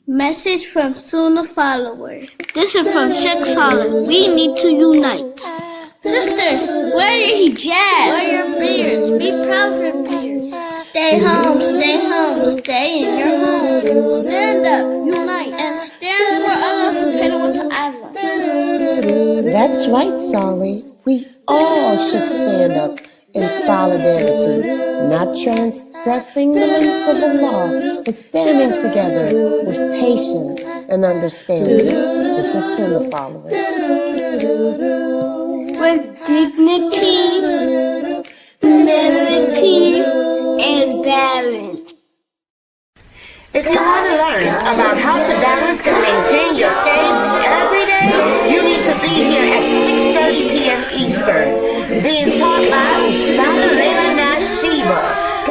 Message from Sunnahfollowers. This is from Sheikh Saleh. We need to unite. Sisters, wear your hijab. Wear your beards. Be proud of your beards. Stay home, stay home, stay in your home. Stand up, unite, and stand for Allah subhanahu wa ta'ala. That's right, Saleh. We all should stand up in solidarity, not transgressing the limits of Allah, but standing together with patience and understanding. This is Sunnahfollowers. With dignity, humility, and balance. If you want to learn about how to balance and maintain your faith every day, you need to be here at 6:30 p.m. Eastern, being taught by Ustadah Laila Nasheeba,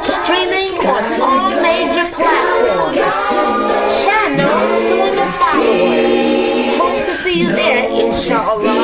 streaming on all major platforms. Channel Sunnahfollowers. Hope to see you there, inshallah.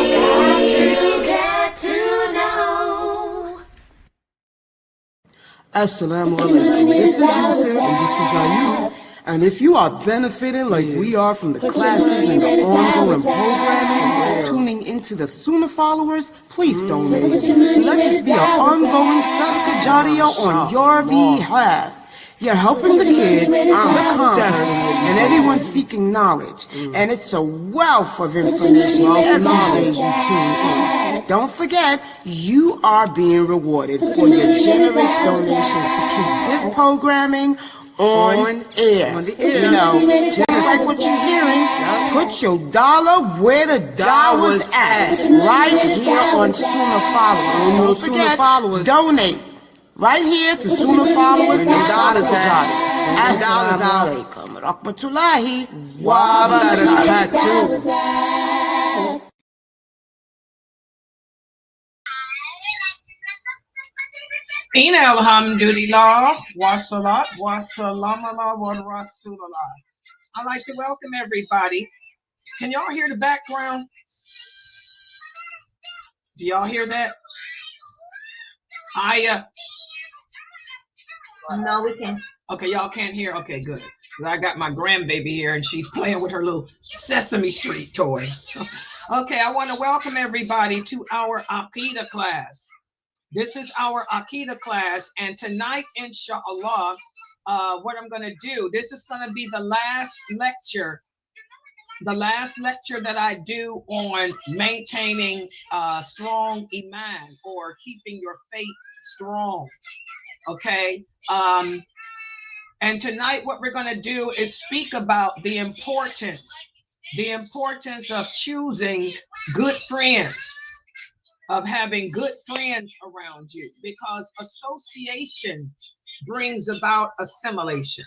Assalamu alaikum. This is Yusuf and this is Ayub. And if you are benefiting like we are from the classes and the ongoing programming, tuning into the Sunnahfollowers, please donate. Let this be an ongoing sadaqah jariyah on your behalf. You're helping the kids, the conference, and everyone seeking knowledge. And it's a wealth of information every day you tune in. Don't forget, you are being rewarded for your generous donations to keep this programming on air. You know, just like what you're hearing, put your dollar where the dollar's at. Right here on Sunnahfollowers. Don't forget, donate. Right here to Sunnahfollowers and dollars at. Assalamu alaikum rahmatullahi wa barakatuh. Ina alhamdulillah, wa salat, wa salam ala wa rasulallah. I'd like to welcome everybody. Can y'all hear the background? Do y'all hear that? No, we can. Okay, y'all can't hear? Okay, good. I got my grandbaby here and she's playing with her little Sesame Street toy. Okay, I want to welcome everybody to our Aqidah class. This is our Aqidah class, and tonight, inshallah, what I'm going to do, this is going to be the last lecture that I do on maintaining strong iman, or keeping your faith strong. Okay, and tonight what we're going to do is speak about the importance of choosing good friends, of having good friends around you, because association brings about assimilation.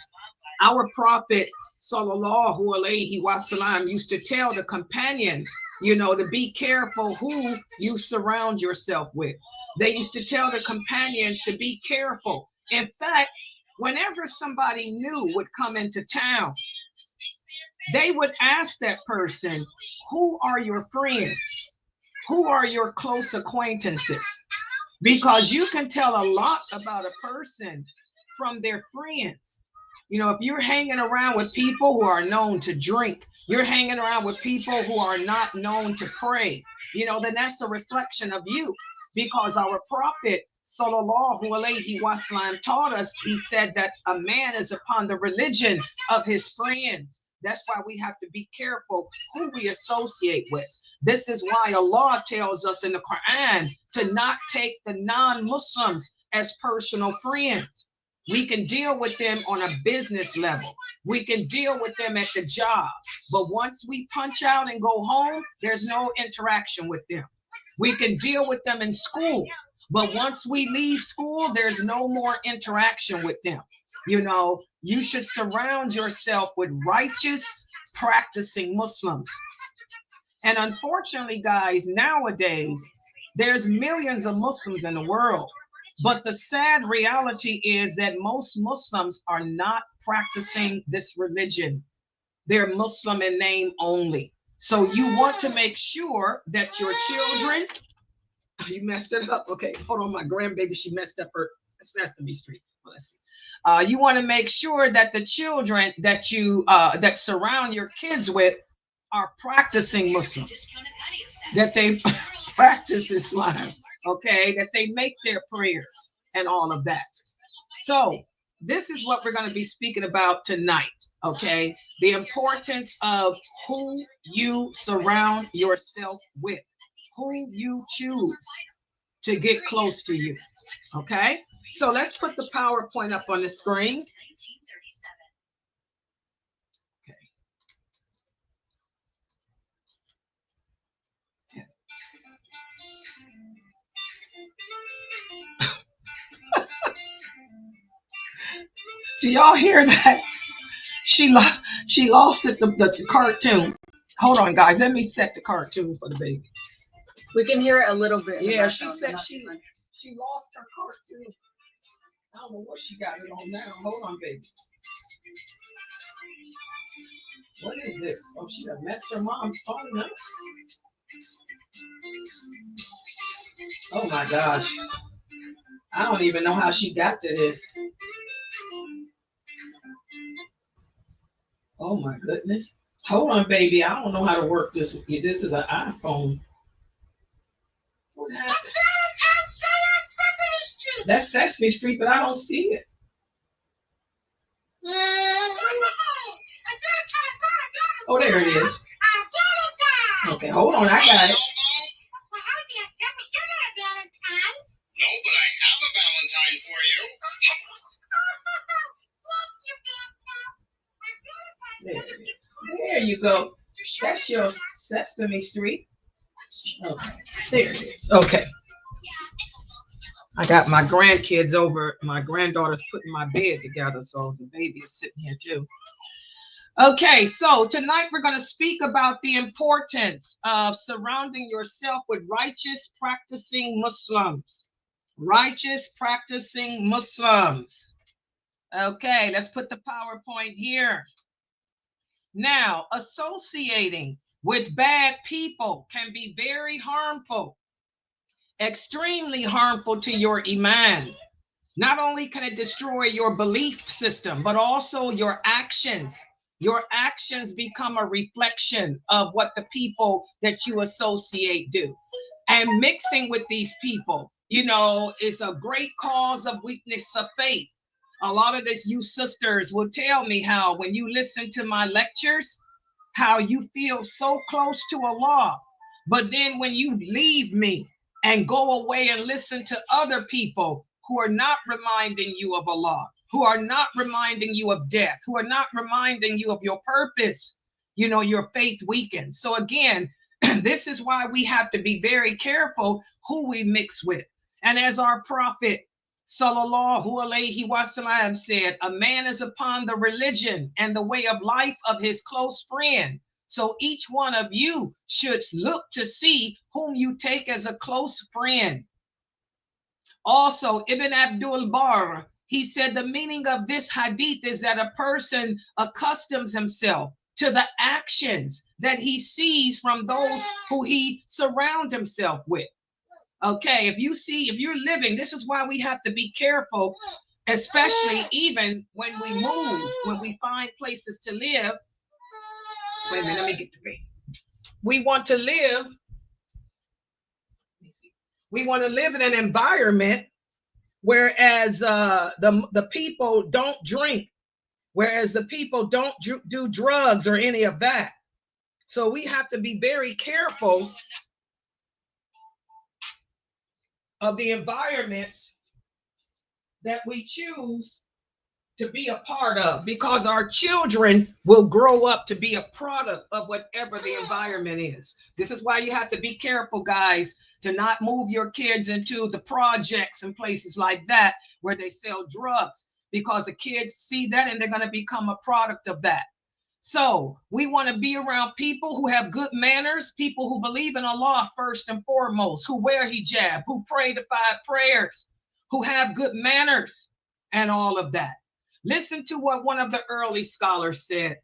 Our Prophet sallallahu alaihi wasallam used to tell the companions, to be careful who you surround yourself with. They used to tell the companions to be careful. In fact, whenever somebody new would come into town, they would ask that person, who are your friends? Who are your close acquaintances? Because you can tell a lot about a person from their friends. If you're hanging around with people who are known to drink, you're hanging around with people who are not known to pray, then that's a reflection of you. Because our Prophet sallallahu alaihi wasallam taught us, he said that a man is upon the religion of his friends. That's why we have to be careful who we associate with. This is why Allah tells us in the Quran to not take the non-Muslims as personal friends. We can deal with them on a business level. We can deal with them at the job. But once we punch out and go home, there's no interaction with them. We can deal with them in school. But once we leave school, there's no more interaction with them. You should surround yourself with righteous, practicing Muslims. And unfortunately, guys, nowadays, there's millions of Muslims in the world. But the sad reality is that most Muslims are not practicing this religion. They're Muslim in name only. So you want to make sure that your children, you messed it up. Okay, hold on, my grandbaby, she messed up her Sesame Street. You want to make sure that the children that you that surround your kids with are practicing Muslim, that they practice Islam, okay, that they make their prayers and all of that. So this is what we're going to be speaking about tonight, okay? The importance of who you surround yourself with, who you choose to get close to you, okay? So let's put the PowerPoint up on the screen. Do y'all hear that? She lost it, the cartoon. Hold on, guys. Let me set the cartoon for the baby. We can hear it a little bit. Yeah, she said she lost her cartoon. I don't know what she got it on now. Hold on, baby. What is this? Oh, she done messed her mom's phone up. Oh my gosh. I don't even know how she got to this. Oh my goodness. Hold on, baby. I don't know how to work this. This is an iPhone. What happened? It's Valentine's Day on Sesame Street. That's Sesame Street, but I don't see it. Oh, there it is. Okay, hold on. I got it. No, but I have a Valentine for you. There you go. That's your Sesame Street. Okay, there it is. Okay. I got my grandkids over. My granddaughter's putting my bed together, so the baby is sitting here too. Okay, so tonight we're going to speak about the importance of surrounding yourself with righteous practicing Muslims. Righteous practicing Muslims. Okay, let's put the PowerPoint here. Now, associating with bad people can be very harmful, extremely harmful to your iman. Not only can it destroy your belief system, but also your actions. Your actions become a reflection of what the people that you associate do. And mixing with these people, you know, is a great cause of weakness of faith. A lot of this, you sisters will tell me how when you listen to my lectures, how you feel so close to Allah. But then when you leave me and go away and listen to other people who are not reminding you of Allah, who are not reminding you of death, who are not reminding you of your purpose, you know, your faith weakens. So again, this is why we have to be very careful who we mix with. And as our prophet sallallahu alaihi wasallam said, a man is upon the religion and the way of life of his close friend. So each one of you should look to see whom you take as a close friend. Also, Ibn Abdul Barr, he said the meaning of this hadith is that a person accustoms himself to the actions that he sees from those who he surrounds himself with. Okay, if you're living, this is why we have to be careful, especially even when we move, when we find places to live. Wait a minute, let me get the baby. We want to live in an environment whereas the people don't drink, whereas the people don't do drugs or any of that. So we have to be very careful of the environments that we choose to be a part of, because our children will grow up to be a product of whatever the environment is. This is why you have to be careful, guys, to not move your kids into the projects and places like that where they sell drugs, because the kids see that and they're going to become a product of that. So we want to be around people who have good manners, people who believe in Allah first and foremost, who wear hijab, who pray the 5 prayers, who have good manners and all of that. Listen to what one of the early scholars said.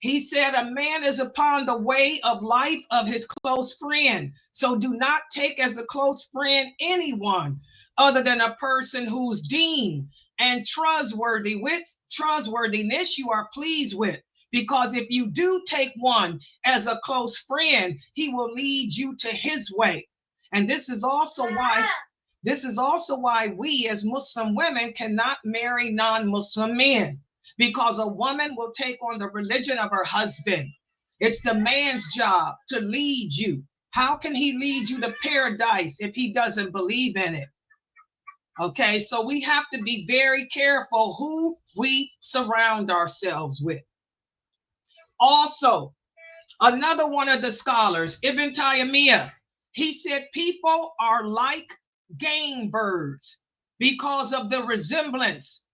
He said, a man is upon the way of life of his close friend. So do not take as a close friend anyone other than a person whose deen and trustworthy. With trustworthiness, you are pleased with. Because if you do take one as a close friend, he will lead you to his way. And this is also why we as Muslim women cannot marry non-Muslim men, because a woman will take on the religion of her husband. It's the man's job to lead you. How can he lead you to paradise if he doesn't believe in it? Okay, so we have to be very careful who we surround ourselves with. Also, another one of the scholars, Ibn Taymiyyah, he said people are like game birds because of the resemblance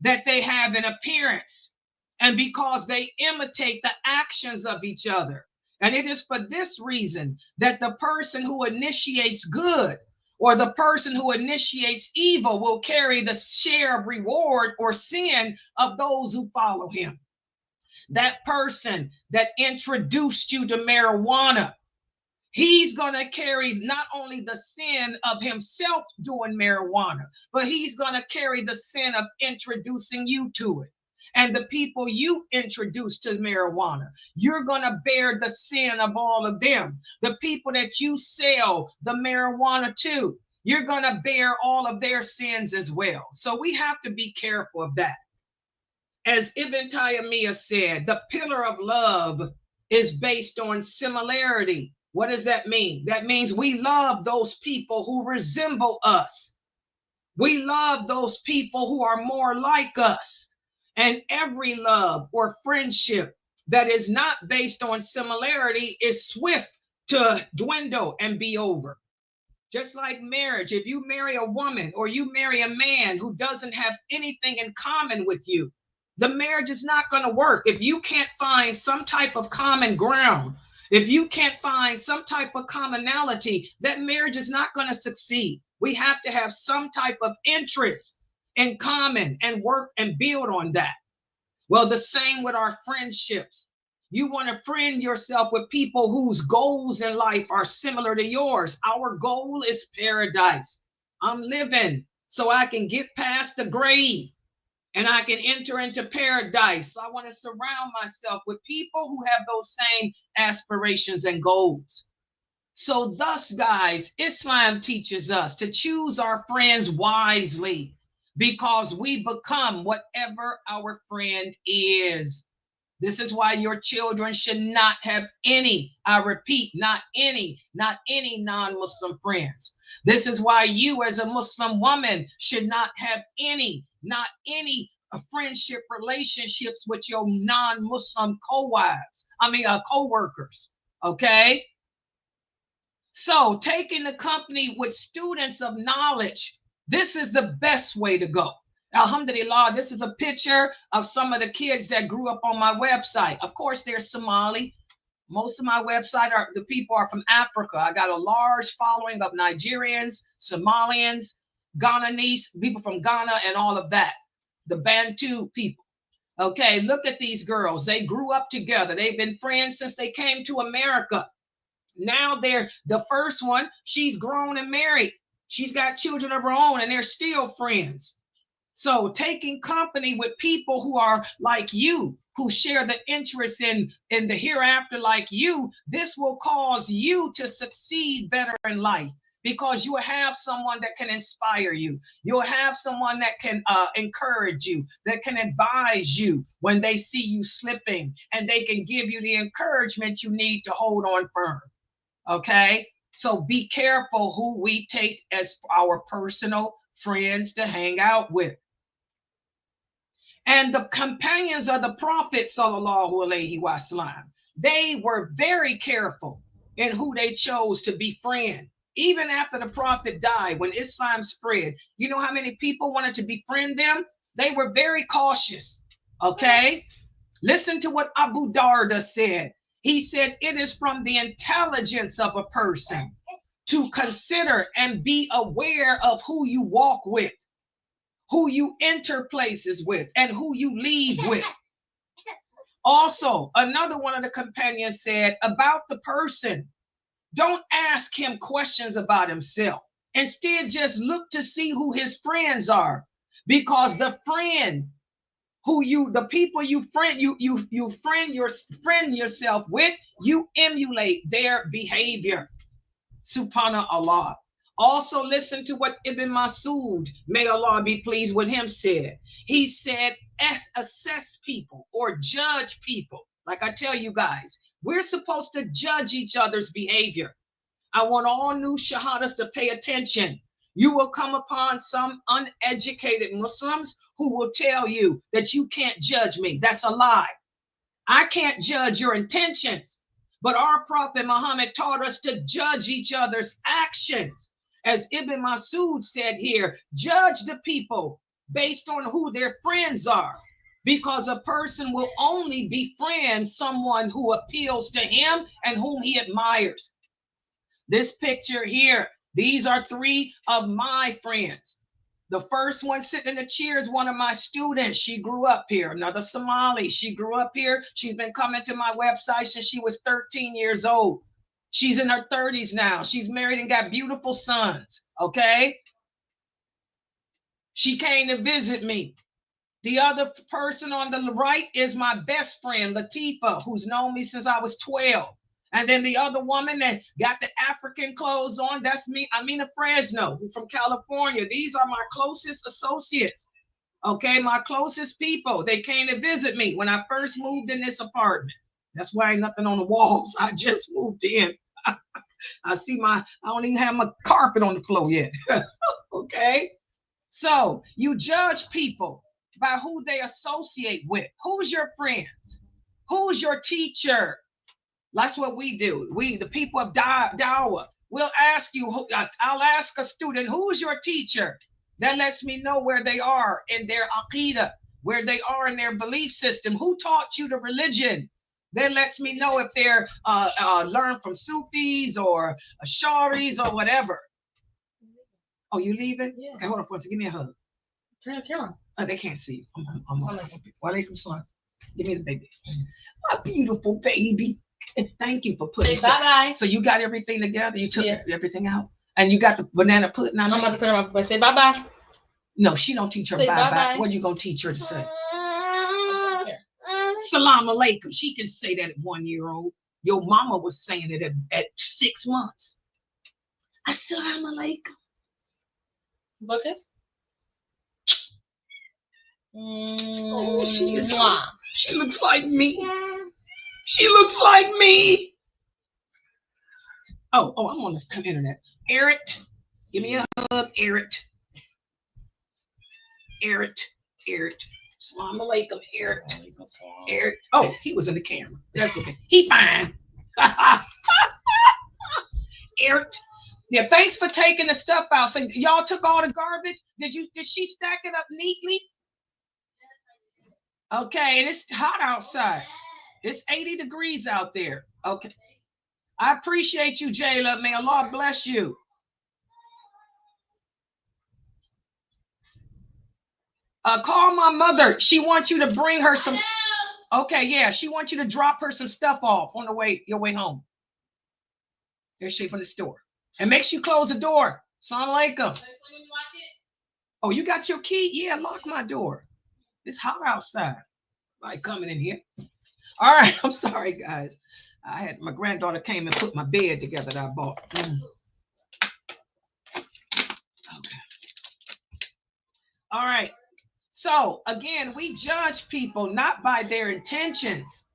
that they have in appearance and because they imitate the actions of each other. And it is for this reason that the person who initiates good or the person who initiates evil will carry the share of reward or sin of those who follow him. That person that introduced you to marijuana, he's going to carry not only the sin of himself doing marijuana, but he's going to carry the sin of introducing you to it. And the people you introduce to marijuana, you're going to bear the sin of all of them. The people that you sell the marijuana to, you're going to bear all of their sins as well. So we have to be careful of that. As Ibn Taymiyyah said, the pillar of love is based on similarity. What does that mean? That means we love those people who resemble us. We love those people who are more like us. And every love or friendship that is not based on similarity is swift to dwindle and be over. Just like marriage, if you marry a woman or you marry a man who doesn't have anything in common with you, the marriage is not going to work. If you can't find some type of common ground, if you can't find some type of commonality, that marriage is not going to succeed. We have to have some type of interest in common and work and build on that. Well, the same with our friendships. You want to friend yourself with people whose goals in life are similar to yours. Our goal is paradise. I'm living so I can get past the grave and I can enter into paradise. So I want to surround myself with people who have those same aspirations and goals. So thus, guys, Islam teaches us to choose our friends wisely because we become whatever our friend is. This is why your children should not have any, I repeat, not any non-Muslim friends. This is why you as a Muslim woman should not have not any friendship relationships with your non-Muslim co-workers, okay? So taking the company with students of knowledge, this is the best way to go. Alhamdulillah, this is a picture of some of the kids that grew up on my website. Of course, they're Somali. Most of my website the people are from Africa. I got a large following of Nigerians, Somalians, Ghananese, people from Ghana, and all of that. The Bantu people. Okay, look at these girls. They grew up together. They've been friends since they came to America. Now they're the first one. She's grown and married. She's got children of her own, and they're still friends. So taking company with people who are like you, who share the interest in the hereafter like you, this will cause you to succeed better in life because you will have someone that can inspire you. You'll have someone that can encourage you, that can advise you when they see you slipping, and they can give you the encouragement you need to hold on firm. Okay? So be careful who we take as our personal friends to hang out with. And the companions of the Prophet, sallallahu alaihi wasallam, they were very careful in who they chose to befriend. Even after the Prophet died, when Islam spread, you know how many people wanted to befriend them? They were very cautious, okay? Listen to what Abu Darda said. He said, it is from the intelligence of a person to consider and be aware of who you walk with, who you enter places with, and who you leave with. Also, another one of the companions said about the person, don't ask him questions about himself. Instead, just look to see who his friends are, because the friend the people you friend yourself with, you emulate their behavior. Subhanallah. Also listen to what Ibn Masud, may Allah be pleased with him, said. He said, assess people or judge people. Like I tell you guys, we're supposed to judge each other's behavior. I want all new shahadas to pay attention. You will come upon some uneducated Muslims who will tell you that you can't judge me. That's a lie. I can't judge your intentions, but our Prophet Muhammad taught us to judge each other's actions. As Ibn Masud said here, judge the people based on who their friends are, because a person will only befriend someone who appeals to him and whom he admires. This picture here, these are 3 of my friends. The first one sitting in the chair is one of my students. She grew up here. Another Somali. She grew up here. She's been coming to my website since she was 13 years old. She's in her 30s now. She's married and got beautiful sons. Okay? She came to visit me. The other person on the right is my best friend, Latifa, who's known me since I was 12. And then the other woman that got the African clothes on, that's me, Amina Fresno, who's from California. These are my closest associates, okay? My closest people. They came to visit me when I first moved in this apartment. That's why ain't nothing on the walls. I just moved in. I don't even have my carpet on the floor yet, okay? So you judge people by who they associate with. Who's your friends? Who's your teacher? That's what we do. We, the people of Dawah, will ask you, I'll ask a student, who's your teacher? That lets me know where they are in their aqidah, where they are in their belief system. Who taught you the religion? That lets me know if they're learned from Sufis or Asharis or whatever. Oh, you leaving? Yeah. Okay, hold on for a second. Give me a hug. Turn the camera. Oh, they can't see you. Walaikum salam. Give me the baby. My beautiful baby. And thank you for putting. Say bye-bye. So you got everything together? You took everything out? And you got the banana pudding out? I'm about to put them up. Say bye-bye. No, she don't teach her Say bye-bye. bye-bye. What are you going to teach her to say? Salam alaikum. She can say that at 1 year old. Your mama was saying it at 6 months. Assalamu alaikum. Lucas? Oh, she is. She looks like me. She looks like me. Oh, I'm on the internet. Eric, give me a hug, Eric. Eric. Assalamu alaikum, Eric. Eric. Oh, he was in the camera. That's okay. He fine. Eric. Yeah, thanks for taking the stuff out. So y'all took all the garbage. Did she stack it up neatly? Okay, and it's hot outside. It's 80 degrees out there. Okay. I appreciate you, Jayla. May Allah bless you. Call my mother. She wants you to bring her some. Okay, yeah. She wants you to drop her some stuff off on your way home. Here's she from the store. And make sure you close the door. Assalamu alaikum. Oh, you got your key? Yeah, lock my door. It's hot outside. Like coming in here. All right, I'm sorry, guys. My granddaughter came and put my bed together that I bought. Okay. All right. So again, we judge people not by their intentions,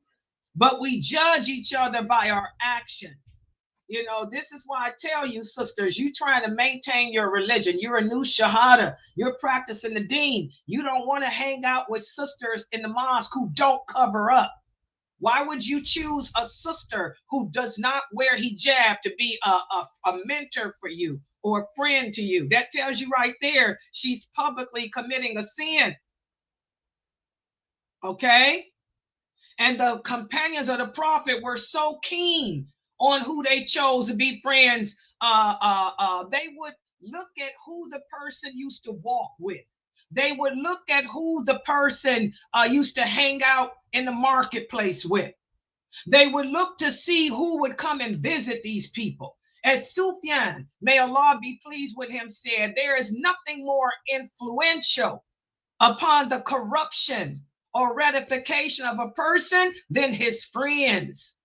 but we judge each other by our actions. You know, this is why I tell you, sisters, you trying to maintain your religion. You're a new shahada. You're practicing the deen. You don't want to hang out with sisters in the mosque who don't cover up. Why would you choose a sister who does not wear hijab to be a mentor for you or a friend to you? That tells you right there, she's publicly committing a sin. Okay? And the companions of the prophet were so keen on who they chose to be friends. They would look at who the person used to walk with. They would look at who the person used to hang out in the marketplace with. They would look to see who would come and visit these people. As Sufyan, may Allah be pleased with him, said, there is nothing more influential upon the corruption or ratification of a person than his friends.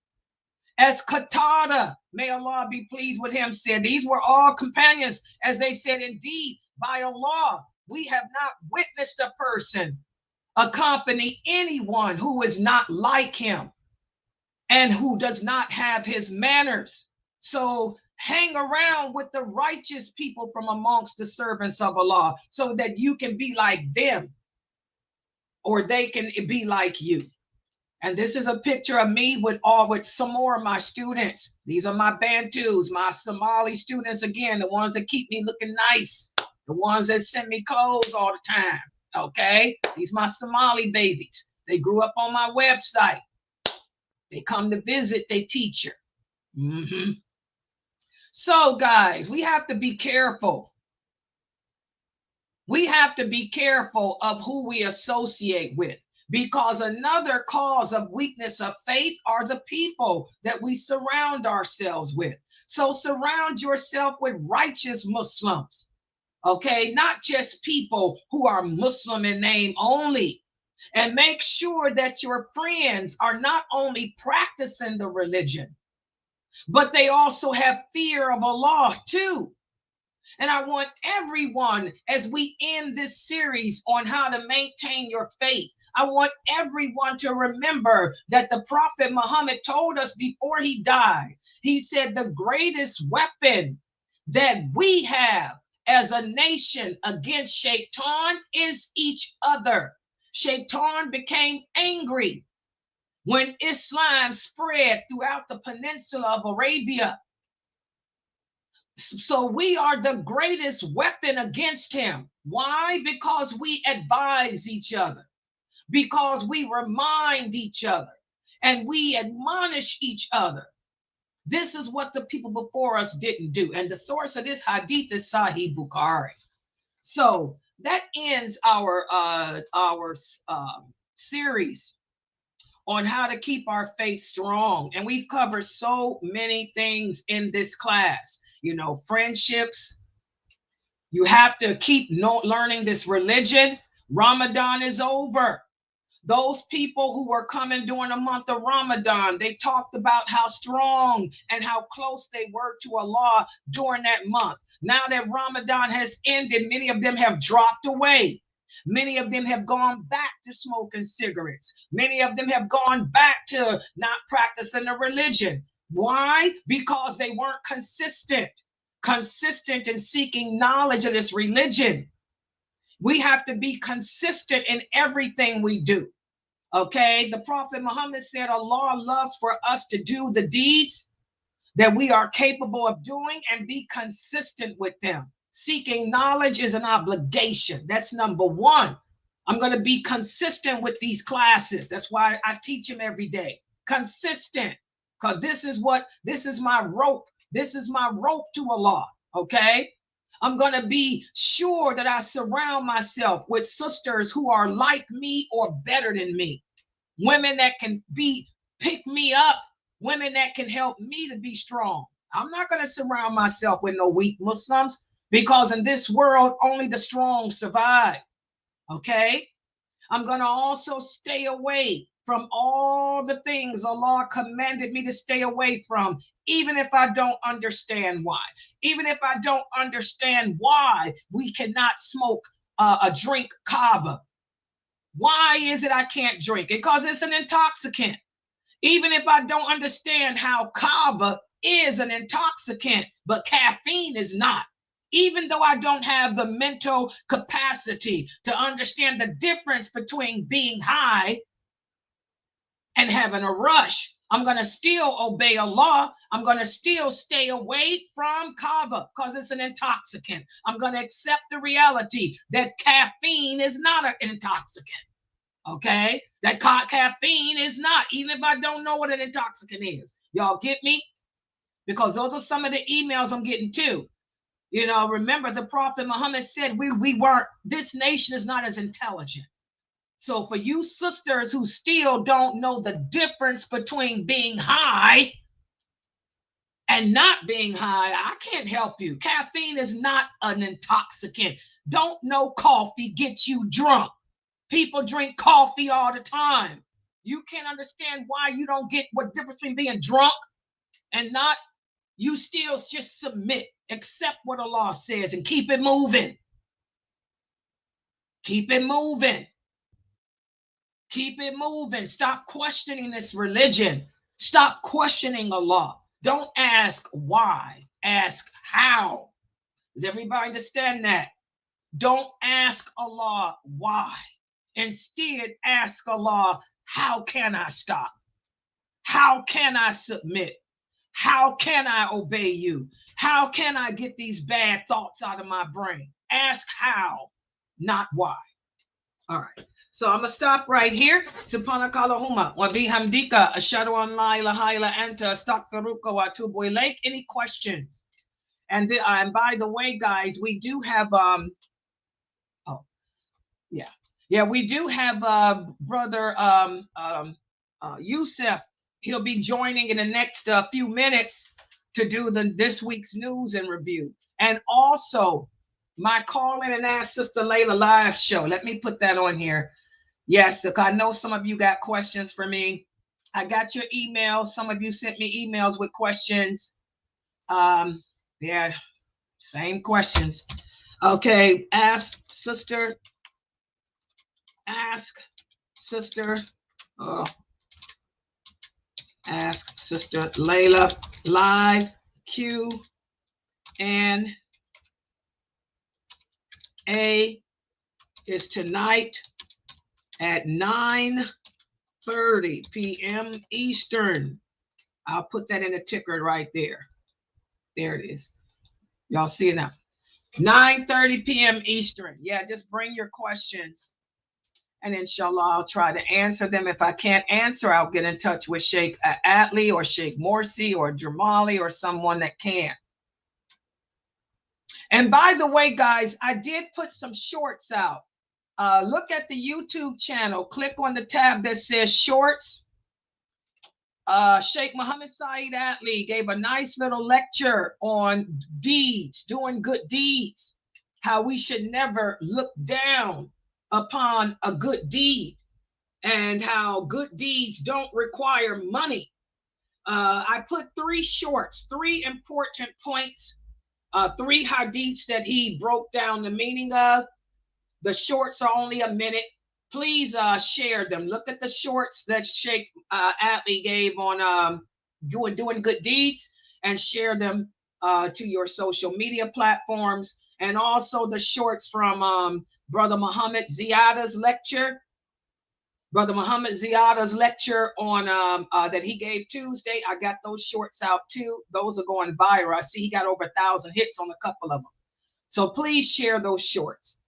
As Qatada, may Allah be pleased with him, said, these were all companions, as they said, indeed, by Allah, we have not witnessed a person accompany anyone who is not like him and who does not have his manners. So hang around with the righteous people from amongst the servants of Allah so that you can be like them or they can be like you. And this is a picture of me with some more of my students. These are my Bantus, my Somali students, again, the ones that keep me looking nice, the ones that send me clothes all the time, okay? These are my Somali babies. They grew up on my website. They come to visit their teacher. So, guys, we have to be careful. We have to be careful of who we associate with. Because another cause of weakness of faith are the people that we surround ourselves with. So surround yourself with righteous Muslims, okay? Not just people who are Muslim in name only. And make sure that your friends are not only practicing the religion, but they also have fear of Allah too. And I want everyone, as we end this series on how to maintain your faith, I want everyone to remember that the Prophet Muhammad told us before he died, he said the greatest weapon that we have as a nation against Shaitan is each other. Shaitan became angry when Islam spread throughout the peninsula of Arabia. So we are the greatest weapon against him. Why? Because we advise each other, because we remind each other, and we admonish each other. This is what the people before us didn't do. And the source of this hadith is Sahih Bukhari. So that ends our series on how to keep our faith strong. And we've covered so many things in this class. You know, friendships. You have to keep learning this religion. Ramadan is over. Those people who were coming during the month of Ramadan, they talked about how strong and how close they were to Allah during that month. Now that Ramadan has ended, many of them have dropped away. Many of them have gone back to smoking cigarettes. Many of them have gone back to not practicing the religion. Why? Because they weren't consistent in seeking knowledge of this religion. We have to be consistent in everything we do. Okay, the Prophet Muhammad said Allah loves for us to do the deeds that we are capable of doing and be consistent with them. Seeking knowledge is an obligation. That's number one. I'm going to be consistent with these classes. That's why I teach them every day. Consistent, because this is my rope. This is my rope to Allah. Okay. I'm going to be sure that I surround myself with sisters who are like me or better than me. Women that can pick me up. Women that can help me to be strong. I'm not going to surround myself with no weak Muslims, because in this world, only the strong survive. Okay? I'm going to also stay away from all the things Allah commanded me to stay away from, even if I don't understand why. Even if I don't understand why we cannot smoke drink kava. Why is it I can't drink it? Because it's an intoxicant. Even if I don't understand how kava is an intoxicant, but caffeine is not. Even though I don't have the mental capacity to understand the difference between being high and having a rush, I'm going to still obey Allah. I'm going to still stay away from kava because it's an intoxicant. I'm going to accept the reality that caffeine is not an intoxicant. Okay? That caffeine is not, even if I don't know what an intoxicant is. Y'all get me? Because those are some of the emails I'm getting too. You know, remember the Prophet Muhammad said this nation is not as intelligent. So for you sisters who still don't know the difference between being high and not being high, I can't help you. Caffeine is not an intoxicant. Don't know coffee gets you drunk. People drink coffee all the time. You can't understand why you don't get what difference between being drunk and not. You still just submit, accept what Allah says, and keep it moving. Keep it moving. Keep it moving. Stop questioning this religion. Stop questioning Allah. Don't ask why. Ask how. Does everybody understand that? Don't ask Allah why. Instead, ask Allah, how can I stop? How can I submit? How can I obey you? How can I get these bad thoughts out of my brain? Ask how, not why. All right. So I'm going to stop right here. Subhanakallahumma wa bihamdika ashhadu an la ilaha illa anta astaghfiruka wa atubu ilaik. Any questions? And by the way, guys, we do have we do have brother Yusuf. He'll be joining in the next few minutes to do this week's news and review. And also my Call In and Ask Sister Laila live show. Let me put that on here. Yes, look, I know some of you got questions for me. I got your emails. Some of you sent me emails with questions. Yeah, same questions. Okay, ask Sister Ask Sister Laila live Q&A is tonight at 9:30 p.m. Eastern. I'll put that in the ticker right there. There it is. Y'all see it now. 9:30 p.m. Eastern. Yeah, just bring your questions. And inshallah, I'll try to answer them. If I can't answer, I'll get in touch with Sheikh Atli or Sheikh Morsi or Jamali or someone that can. And by the way, guys, I did put some shorts out. Look at the YouTube channel. Click on the tab that says shorts. Sheikh Muhammad Saeed Atli gave a nice little lecture on deeds, doing good deeds, how we should never look down upon a good deed, and how good deeds don't require money. I put 3 shorts, 3 important points, 3 hadiths that he broke down the meaning of. The shorts are only a minute. Please share them. Look at the shorts that Sheikh Atli gave on doing good deeds, and share them to your social media platforms. And also the shorts from Brother Muhammad Ziyada's lecture. Brother Muhammad Ziyada's lecture on that he gave Tuesday. I got those shorts out too. Those are going viral. I see he got over 1,000 hits on a couple of them. So please share those shorts.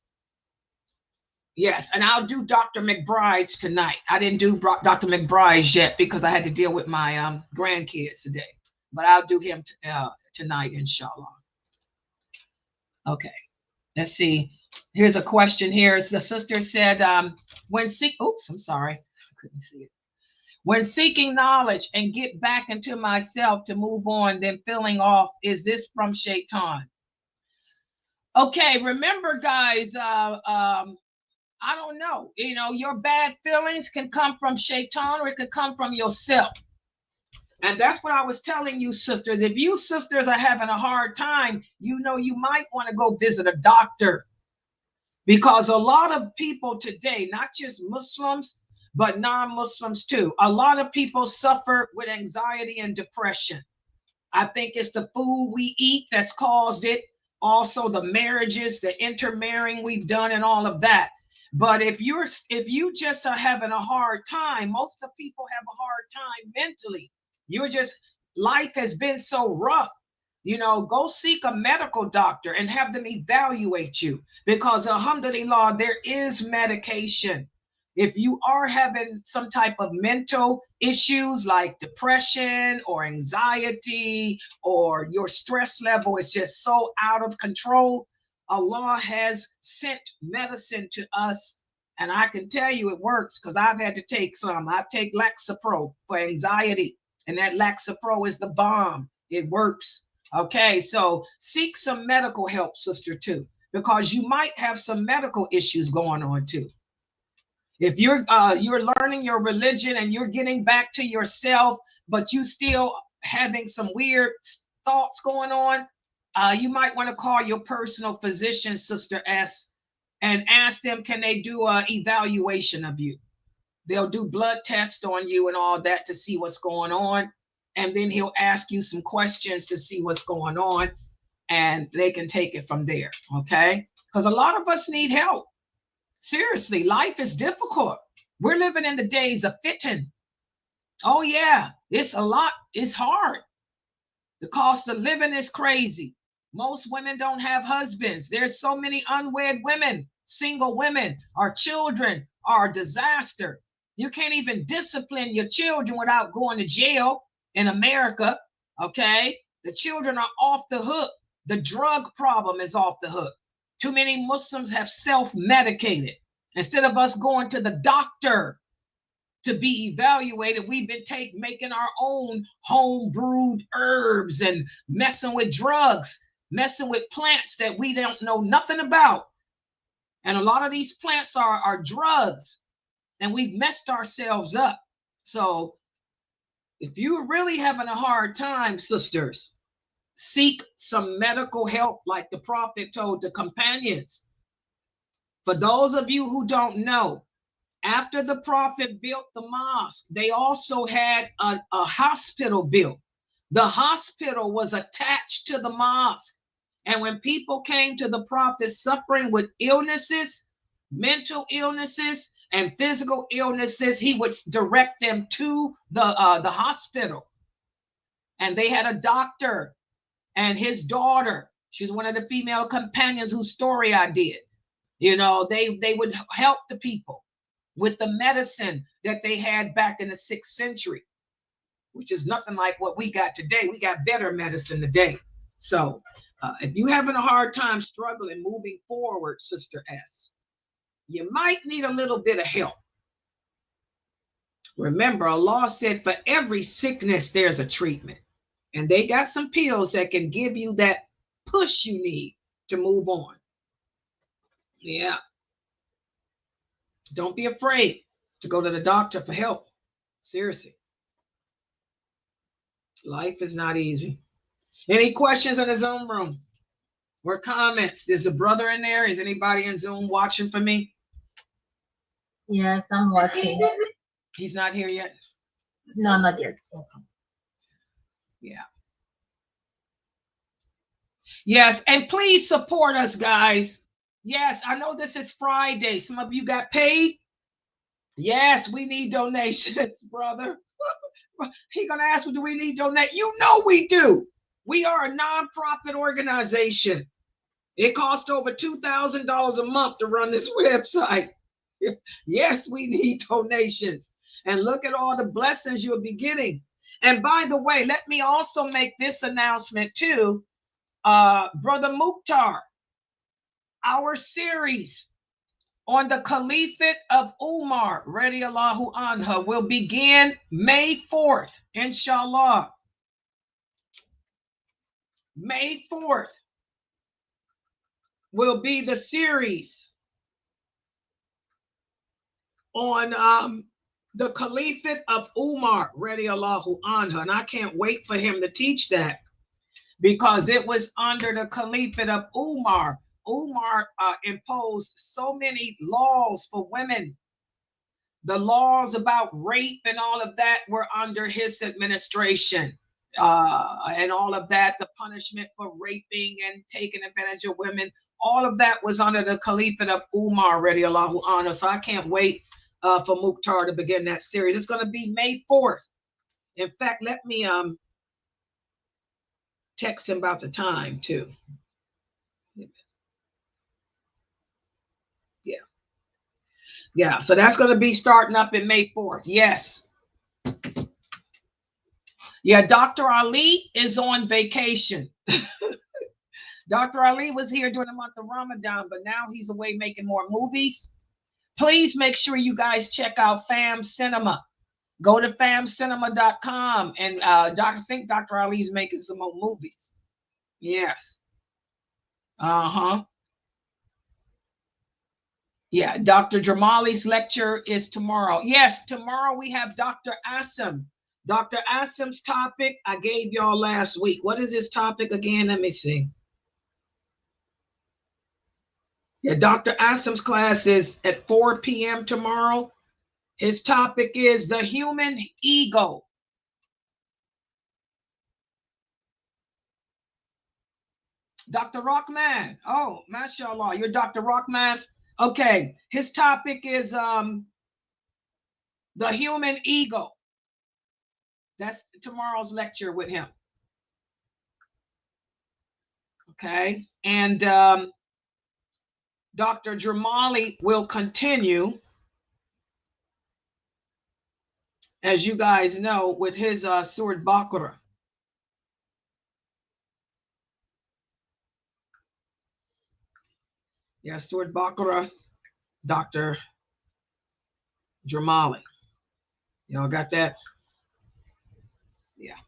Yes, and I'll do Dr. McBride's tonight. I didn't do Dr. McBride's yet because I had to deal with my grandkids today. But I'll do him tonight, inshallah. Okay, let's see. Here's a question here. The sister said, when seeking knowledge and get back into myself to move on, then feeling off, is this from Shaitan? Okay, remember, guys, I don't know. You know, your bad feelings can come from Shaitan, or it could come from yourself. And that's what I was telling you, sisters. If you sisters are having a hard time, you know, you might want to go visit a doctor. Because a lot of people today, not just Muslims, but non-Muslims too, a lot of people suffer with anxiety and depression. I think it's the food we eat that's caused it. Also the marriages, the intermarrying we've done, and all of that. But if you just are having a hard time, most of the people have a hard time mentally. Life has been so rough. You know, go seek a medical doctor and have them evaluate you, because alhamdulillah, there is medication. If you are having some type of mental issues like depression or anxiety, or your stress level is just so out of control, Allah has sent medicine to us. And I can tell you it works, because I've had to take some. I take Lexapro for anxiety, and that Lexapro is the bomb. It works. Okay, so seek some medical help, sister, too, because you might have some medical issues going on too. If you're learning your religion and you're getting back to yourself, but you still having some weird thoughts going on, you might want to call your personal physician, Sister S, and ask them, can they do an evaluation of you? They'll do blood tests on you and all that to see what's going on. And then he'll ask you some questions to see what's going on, and they can take it from there, okay? Because a lot of us need help. Seriously, life is difficult. We're living in the days of fitting. Oh yeah, it's a lot. It's hard. The cost of living is crazy. Most women don't have husbands. There's so many unwed women, single women. Our children are a disaster. You can't even discipline your children without going to jail in America, okay? The children are off the hook. The drug problem is off the hook. Too many Muslims have self-medicated. Instead of us going to the doctor to be evaluated, we've been making our own home-brewed herbs and messing with drugs, messing with plants that we don't know nothing about. And a lot of these plants are drugs, and we've messed ourselves up. So if you're really having a hard time, sisters, seek some medical help like the Prophet told the companions. For those of you who don't know, after the Prophet built the mosque, they also had a hospital built. The hospital was attached to the mosque. And when people came to the Prophet suffering with illnesses, mental illnesses, and physical illnesses, he would direct them to the hospital. And they had a doctor and his daughter. She's one of the female companions whose story I did. You know, they would help the people with the medicine that they had back in the 6th century, which is nothing like what we got today. We got better medicine today. So if you're having a hard time struggling, moving forward, Sister S, you might need a little bit of help. Remember, Allah said for every sickness, there's a treatment. And they got some pills that can give you that push you need to move on. Yeah. Don't be afraid to go to the doctor for help. Seriously. Life is not easy. Any questions in the Zoom room or comments? There's a brother in there. Is anybody in Zoom watching for me? Yes, I'm watching. He's not here yet? No, not yet. Okay. Yeah. Yes, and please support us, guys. Yes, I know this is Friday. Some of you got paid. Yes, we need donations, brother. He gonna ask, do we need donate? You know we do. We are a nonprofit organization. It costs over $2,000 a month to run this website. Yes, we need donations. And look at all the blessings you'll be getting. And by the way, let me also make this announcement too. Brother Mukhtar, our series on the Caliphate of Umar, radiallahu anha, will begin May 4th, inshallah. May 4th will be the series on the Caliphate of Umar, radiallahu anha. And I can't wait for him to teach that, because it was under the Caliphate of Umar. Umar imposed so many laws for women. The laws about rape and all of that were under his administration. And all of that, the punishment for raping and taking advantage of women, all of that was under the Caliphate of Umar, radiallahu anhu. So I can't wait for Mukhtar to begin that series. It's going to be May 4th. In fact, let me text him about the time too. Yeah, so that's going to be starting up in May 4th. Yes. Yeah, Dr. Ali is on vacation. Dr. Ali was here during the month of Ramadan, but now he's away making more movies. Please make sure you guys check out Fam Cinema. Go to famcinema.com, and I think Dr. Ali's making some more movies. Yes. Uh-huh. Yeah, Dr. Jamali's lecture is tomorrow. Yes, tomorrow we have Dr. Asim. Dr. Asim's topic I gave y'all last week. What is his topic again? Let me see. Yeah, Dr. Asim's class is at 4 p.m. tomorrow. His topic is the human ego. Dr. Rockman. Oh, mashallah, you're Dr. Rockman. Okay, his topic is the human ego. That's tomorrow's lecture with him. Okay, and Dr. Jamali will continue, as you guys know, with his Surah Baqarah. Yeah, Surah Baqarah, Dr. Jamali. Y'all got that? Yeah.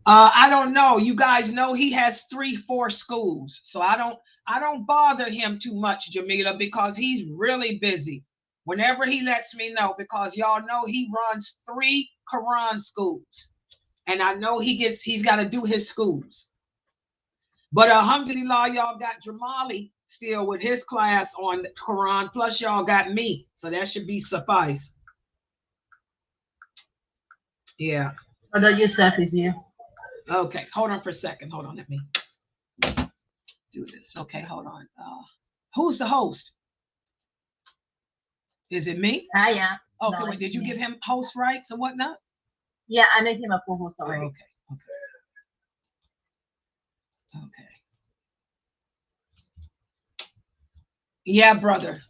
I don't know. You guys know he has 3-4 schools, so I don't bother him too much, Jamila, because he's really busy. Whenever he lets me know, because y'all know he runs 3 Quran schools, and I know he's got to do his schools. But alhamdulillah, y'all got Jamali still with his class on the Quran, plus y'all got me, so that should be suffice. Yeah. Brother Yusuf is here. Okay, hold on for a second. Hold on, let me do this. Okay, hold on. Who's the host? Is it me? I am. Okay, No, wait, did you me. give him host rights and whatnot? Yeah, I made him a co-host already. Okay. Yeah, brother.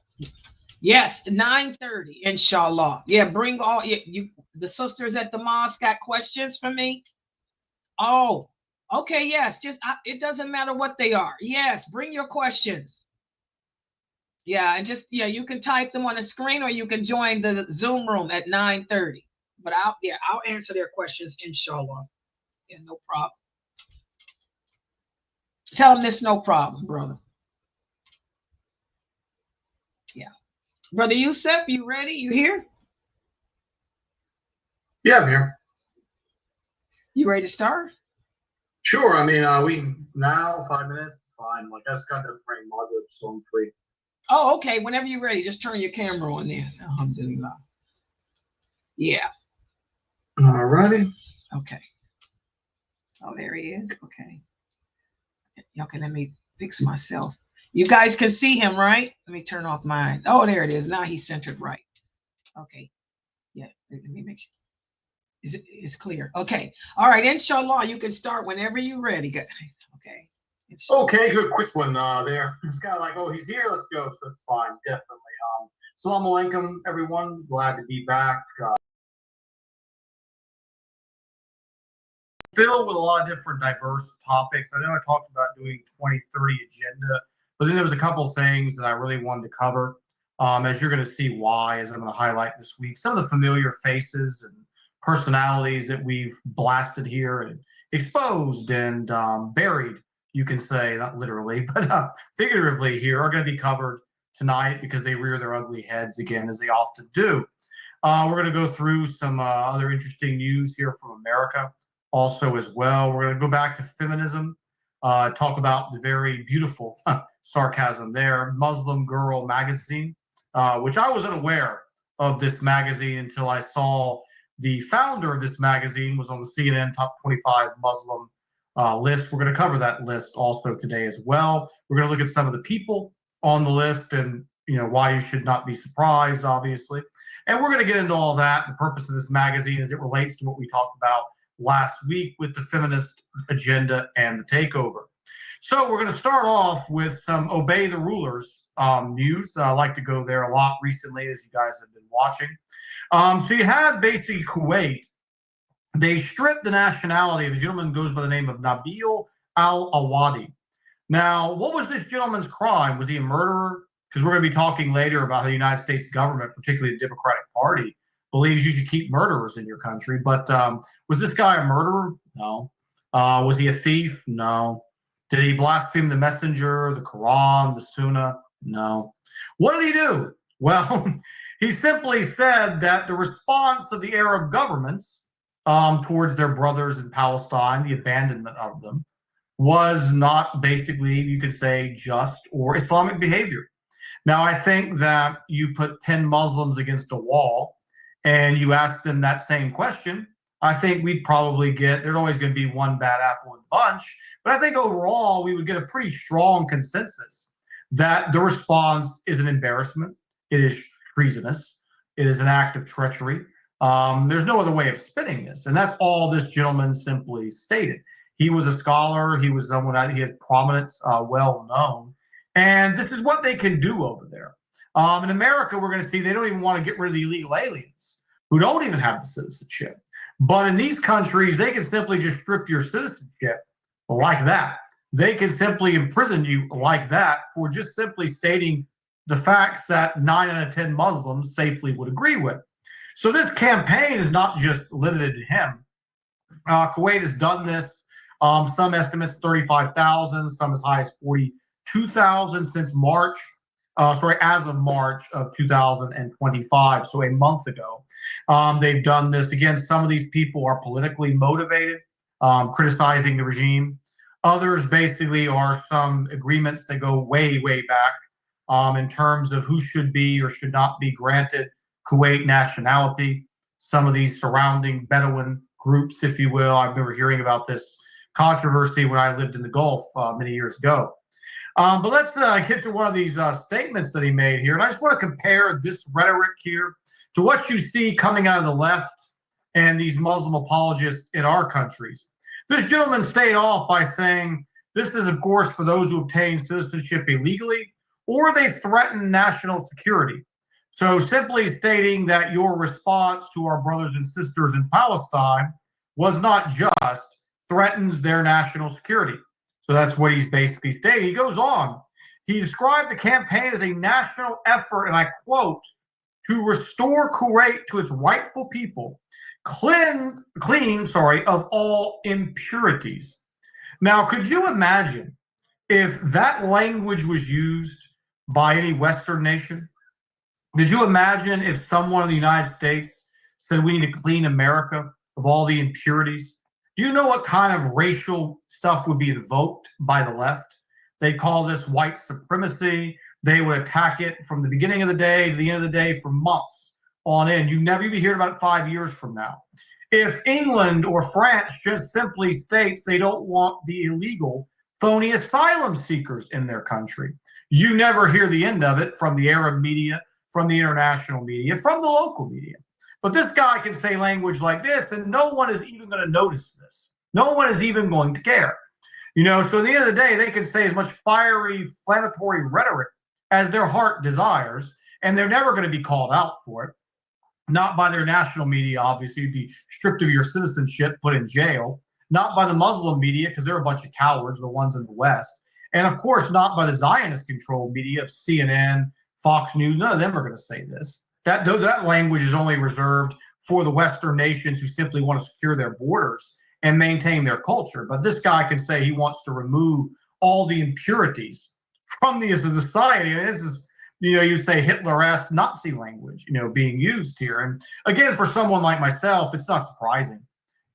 Yes, 9:30, inshallah. Yeah, bring all you the sisters at the mosque got questions for me. Oh, okay, yes. Just it doesn't matter what they are. Yes, bring your questions. Yeah, and just you can type them on the screen or you can join the Zoom room at 9:30. But I'll answer their questions, inshallah. Yeah, no problem. Tell them this no problem, brother. Yeah. Brother Yusuf, you ready? You here? Yeah, I'm here. You ready to start? Sure. I mean, we now 5 minutes. Fine. Like I just got to bring Margaret, so I'm free. Oh, okay. Whenever you're ready, just turn your camera on there. Alhamdulillah. Yeah. Alrighty. Okay. Oh, there he is. Okay. Okay, let me fix myself. You guys can see him, right? Let me turn off mine. Oh, there it is. Now he's centered right. Okay. Yeah, let me make sure. It's clear. Okay. All right. Inshallah, you can start whenever you're ready. Okay. Okay, good. Quick one there. It's kind of like, oh, he's here. Let's go. So that's fine. Definitely. Assalamu alaikum, everyone. Glad to be back. Filled with a lot of different diverse topics. I know I talked about doing 2030 agenda, but then there was a couple of things that I really wanted to cover. As you're going to see why, as I'm going to highlight this week, some of the familiar faces and personalities that we've blasted here and exposed and buried, you can say, not literally, but figuratively here, are going to be covered tonight because they rear their ugly heads again, as they often do. We're going to go through some other interesting news here from America also as well. We're going to go back to feminism, talk about the very beautiful sarcasm there, Muslim Girl magazine, which I was unaware of this magazine until I saw the founder of this magazine was on the CNN top 25 Muslim list. We're going to cover that list also today as well. We're going to look at some of the people on the list and why you should not be surprised, obviously. And we're going to get into all that. The purpose of this magazine as it relates to what we talked about last week with the feminist agenda and the takeover. So we're going to start off with some Obey the Rulers news. I like to go there a lot recently, as you guys have been watching. So you have basically Kuwait. They stripped the nationality of a gentleman who goes by the name of Nabil al-Awadi. Now, what was this gentleman's crime? Was he a murderer? Because we're going to be talking later about how the United States government, particularly the Democratic Party, believes you should keep murderers in your country. But was this guy a murderer? No. Was he a thief? No. Did he blaspheme the messenger, the Quran, the Sunnah? No. What did he do? Well, he simply said that the response of the Arab governments towards their brothers in Palestine, the abandonment of them, was not basically, you could say, just or Islamic behavior. Now, I think that you put 10 Muslims against a wall and you ask them that same question, I think we'd probably get, there's always going to be one bad apple in the bunch, but I think overall we would get a pretty strong consensus that the response is an embarrassment, it is treasonous, it is an act of treachery. There's no other way of spinning this, and that's all this gentleman simply stated. He was a scholar, he was someone, he has prominence, well known, and this is what they can do over there. In America, we're going to see they don't even want to get rid of the illegal aliens who don't even have the citizenship. But in these countries, they can simply just strip your citizenship like that. They can simply imprison you like that for just simply stating the facts that 9 out of 10 Muslims safely would agree with. So this campaign is not just limited to him. Kuwait has done this. Some estimates 35,000, some as high as 42,000 since March. As of March of 2025, so a month ago. They've done this. Again, some of these people are politically motivated, criticizing the regime. Others basically are some agreements that go way, way back in terms of who should be or should not be granted Kuwait nationality. Some of these surrounding Bedouin groups, if you will. I remember hearing about this controversy when I lived in the Gulf many years ago. But let's get to one of these statements that he made here. And I just want to compare this rhetoric here to what you see coming out of the left and these Muslim apologists in our countries. This gentleman stayed off by saying, this is, of course, for those who obtain citizenship illegally or they threaten national security. So simply stating that your response to our brothers and sisters in Palestine was not just threatens their national security. So that's what he's basically stating. He goes on. He described the campaign as a national effort, and I quote, to restore Kuwait to its rightful people, clean, of all impurities. Now, could you imagine if that language was used by any Western nation? Could you imagine if someone in the United States said we need to clean America of all the impurities? Do you know what kind of racial stuff would be invoked by the left? They call this white supremacy. They would attack it from the beginning of the day to the end of the day for months on end. You'd be hearing about it 5 years from now. If England or France just simply states they don't want the illegal, phony asylum seekers in their country, you never hear the end of it from the Arab media, from the international media, from the local media. But this guy can say language like this, and no one is even going to notice this. No one is even going to care. So at the end of the day, they can say as much fiery, inflammatory rhetoric as their heart desires, and they're never going to be called out for it. Not by their national media, obviously. You'd be stripped of your citizenship, put in jail. Not by the Muslim media, because they're a bunch of cowards, the ones in the West. And of course, not by the Zionist-controlled media of CNN, Fox News. None of them are going to say this. That language is only reserved for the Western nations who simply want to secure their borders and maintain their culture. But this guy can say he wants to remove all the impurities from the society. And this is, you say Hitler-esque Nazi language, being used here. And again, for someone like myself, it's not surprising.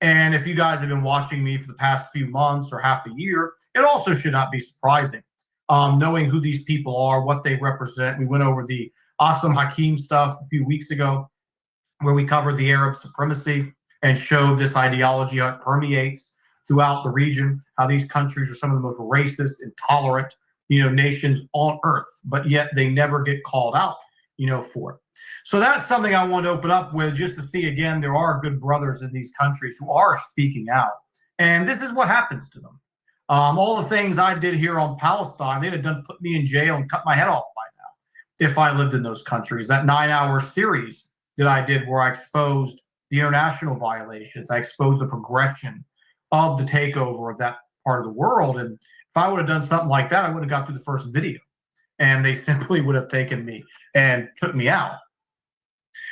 And if you guys have been watching me for the past few months or half a year, it also should not be surprising. Knowing who these people are, what they represent. We went over the Asim Hakim stuff a few weeks ago, where we covered the Arab supremacy and showed this ideology how it permeates throughout the region, how these countries are some of the most racist, intolerant, nations on earth, but yet they never get called out, for it. So that's something I want to open up with, just to see, again, there are good brothers in these countries who are speaking out. And this is what happens to them. All the things I did here on Palestine, they'd have put me in jail and cut my head off by now if I lived in those countries. That 9-hour series that I did where I exposed the international violations, I exposed the progression of the takeover of that part of the world. And if I would have done something like that, I would have got through the first video. And they simply would have taken me and took me out.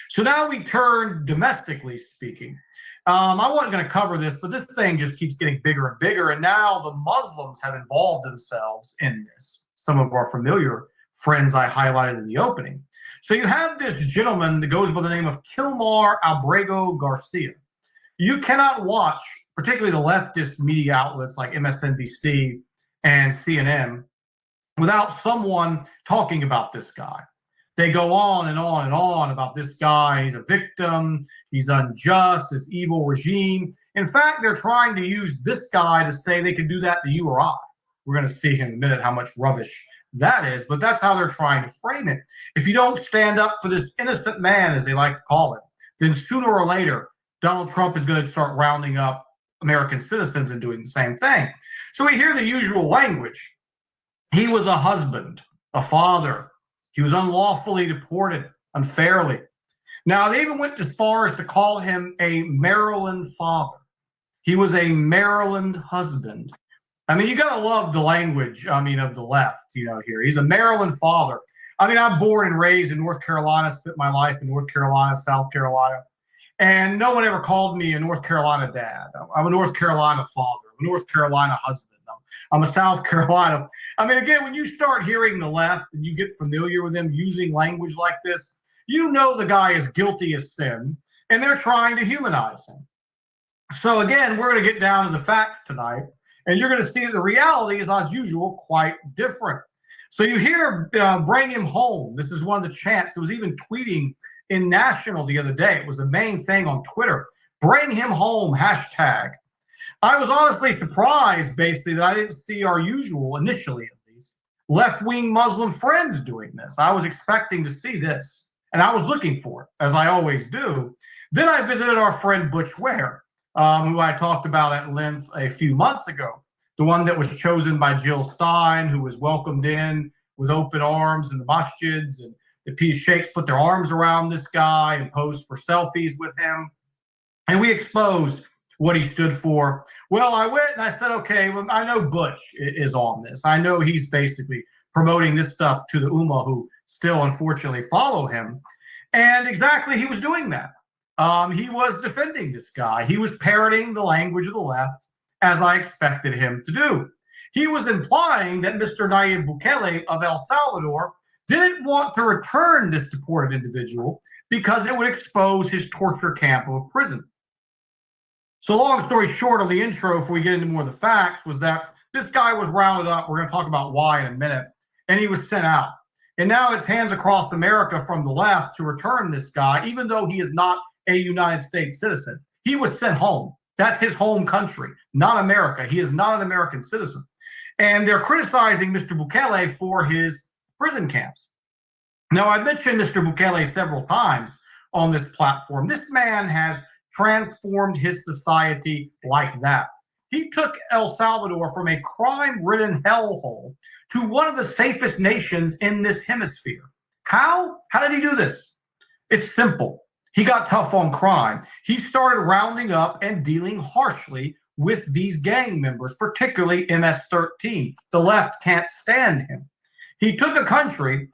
So now we turn domestically speaking. I wasn't going to cover this, but this thing just keeps getting bigger and bigger. And now the Muslims have involved themselves in this. Some of them are familiar friends I highlighted in the opening. So you have this gentleman that goes by the name of Kilmar Abrego Garcia. You cannot watch, particularly the leftist media outlets like MSNBC and CNN, without someone talking about this guy. They go on and on and on about this guy. He's a victim. He's unjust. This evil regime. In fact, they're trying to use this guy to say they could do that to you or I. We're going to see in a minute how much rubbish that is, but that's how they're trying to frame it. If you don't stand up for this innocent man, as they like to call it, then sooner or later, Donald Trump is going to start rounding up American citizens and doing the same thing. So we hear the usual language. He was a husband, a father. He was unlawfully deported unfairly. Now, they even went as far as to call him a Maryland father. He was a Maryland husband. I mean, you got to love the language, of the left, here. He's a Maryland father. I'm born and raised in North Carolina, spent my life in North Carolina, South Carolina. And no one ever called me a North Carolina dad. I'm a North Carolina father. I'm a North Carolina husband. I'm a South Carolina. Again, when you start hearing the left and you get familiar with them using language like this, the guy is guilty of sin, and they're trying to humanize him. So again, we're going to get down to the facts tonight, and you're going to see the reality is, as usual, quite different. So you hear, bring him home. This is one of the chants. It was even tweeting in National the other day. It was the main thing on Twitter. Bring him home, hashtag. I was honestly surprised, basically, that I didn't see our usual, initially at least, left-wing Muslim friends doing this. I was expecting to see this, and I was looking for it, as I always do. Then I visited our friend Butch Ware, who I talked about at length a few months ago, the one that was chosen by Jill Stein, who was welcomed in with open arms in the masjids, and the peace sheikhs put their arms around this guy and posed for selfies with him. And we exposed what he stood for. Well, I went and I said, okay, well, I know Butch is on this. I know he's basically promoting this stuff to the Ummah who still unfortunately follow him. And exactly, he was doing that. He was defending this guy. He was parroting the language of the left, as I expected him to do. He was implying that Mr. Nayib Bukele of El Salvador didn't want to return this deported individual because it would expose his torture camp of a prison. So long story short of the intro, before we get into more of the facts, was that this guy was rounded up. We're going to talk about why in a minute. And he was sent out. And now it's hands across America from the left to return this guy, even though he is not a United States citizen. He was sent home. That's his home country, not America. He is not an American citizen. And they're criticizing Mr. Bukele for his prison camps. Now, I've mentioned Mr. Bukele several times on this platform. This man has transformed his society like that. He took El Salvador from a crime-ridden hellhole to one of the safest nations in this hemisphere. How? How did he do this? It's simple. He got tough on crime. He started rounding up and dealing harshly with these gang members, particularly MS-13. The left can't stand him. He took a country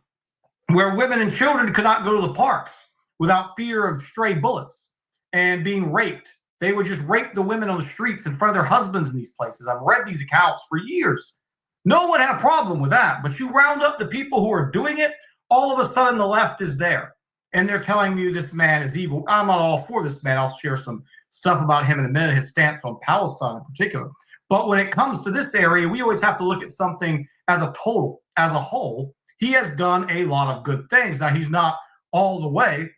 where women and children could not go to the parks without fear of stray bullets and being raped. They would just rape the women on the streets in front of their husbands in these places. I've read these accounts for years. No one had a problem with that, but you round up the people who are doing it, all of a sudden the left is there. And they're telling you this man is evil. I'm not all for this man. I'll share some stuff about him in a minute, his stance on Palestine in particular. But when it comes to this area, we always have to look at something as a total, as a whole. He has done a lot of good things. Now, he's not all the way.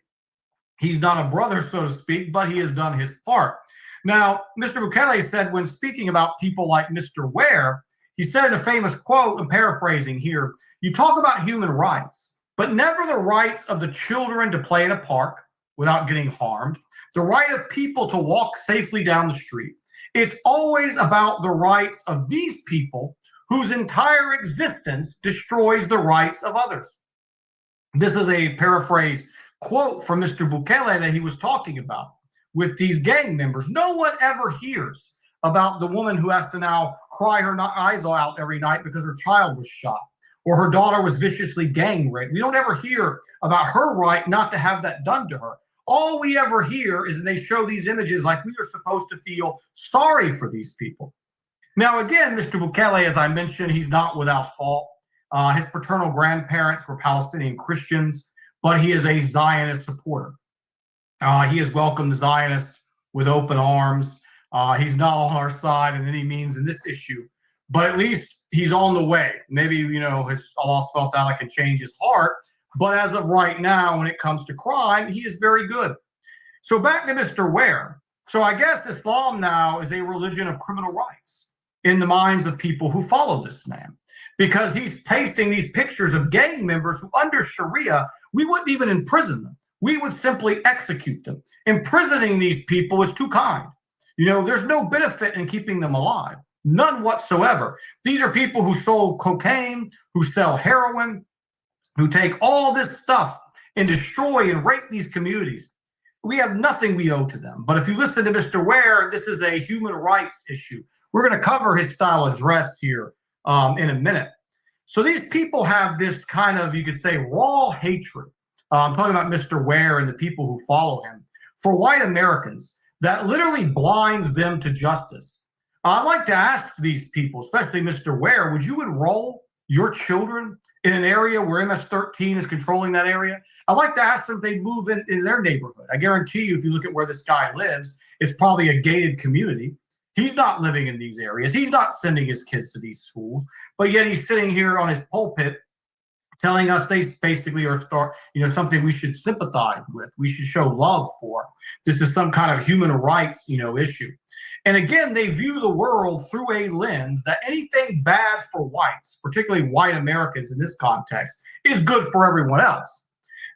He's not a brother, so to speak, but he has done his part. Now, Mr. Bukele said when speaking about people like Mr. Ware, he said in a famous quote, I'm paraphrasing here, you talk about human rights, but never the rights of the children to play in a park without getting harmed, the right of people to walk safely down the street. It's always about the rights of these people whose entire existence destroys the rights of others. This is a paraphrase quote from Mr. Bukele that he was talking about with these gang members. No one ever hears about the woman who has to now cry her eyes out every night because her child was shot or her daughter was viciously gang raped. We don't ever hear about her right not to have that done to her. All we ever hear is they show these images like we are supposed to feel sorry for these people. Now, again, Mr. Bukele, as I mentioned, he's not without fault. His paternal grandparents were Palestinian Christians, but he is a Zionist supporter. He has welcomed the Zionists with open arms. He's not on our side in any means in this issue, but at least he's on the way. Maybe, Allah felt that I can change his heart. But as of right now, when it comes to crime, he is very good. So back to Mr. Ware. So I guess Islam now is a religion of criminal rights in the minds of people who follow this man, because he's pasting these pictures of gang members who under Sharia, we wouldn't even imprison them. We would simply execute them. Imprisoning these people is too kind. There's no benefit in keeping them alive. None whatsoever. These are people who sold cocaine, who sell heroin, who take all this stuff and destroy and rape these communities. We have nothing we owe to them. But if you listen to Mr. Ware, this is a human rights issue. We're going to cover his style of dress here in a minute. So these people have this kind of, you could say, raw hatred. I'm talking about Mr. Ware and the people who follow him for white Americans that literally blinds them to justice. I'd like to ask these people, especially Mr. Ware, would you enroll your children in an area where MS-13 is controlling that area? I'd like to ask them if they move in their neighborhood. I guarantee you, if you look at where this guy lives, it's probably a gated community. He's not living in these areas. He's not sending his kids to these schools, but yet he's sitting here on his pulpit telling us they basically are something we should sympathize with, we should show love for. This is some kind of human rights, issue. And again, they view the world through a lens that anything bad for whites, particularly white Americans in this context, is good for everyone else.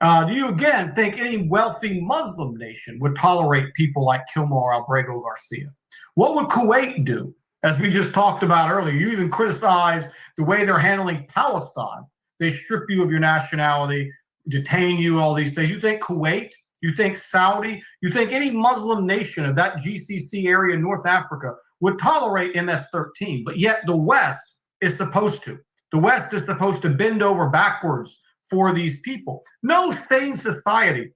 Do you again think any wealthy Muslim nation would tolerate people like Kilmar Albrego Garcia? What would Kuwait do? As we just talked about earlier, you even criticize the way they're handling Palestine. They strip you of your nationality, detain you, all these things. You think Kuwait, you think Saudi, you think any Muslim nation of that GCC area in North Africa would tolerate MS-13, but yet the West is supposed to. The West is supposed to bend over backwards for these people. No sane society,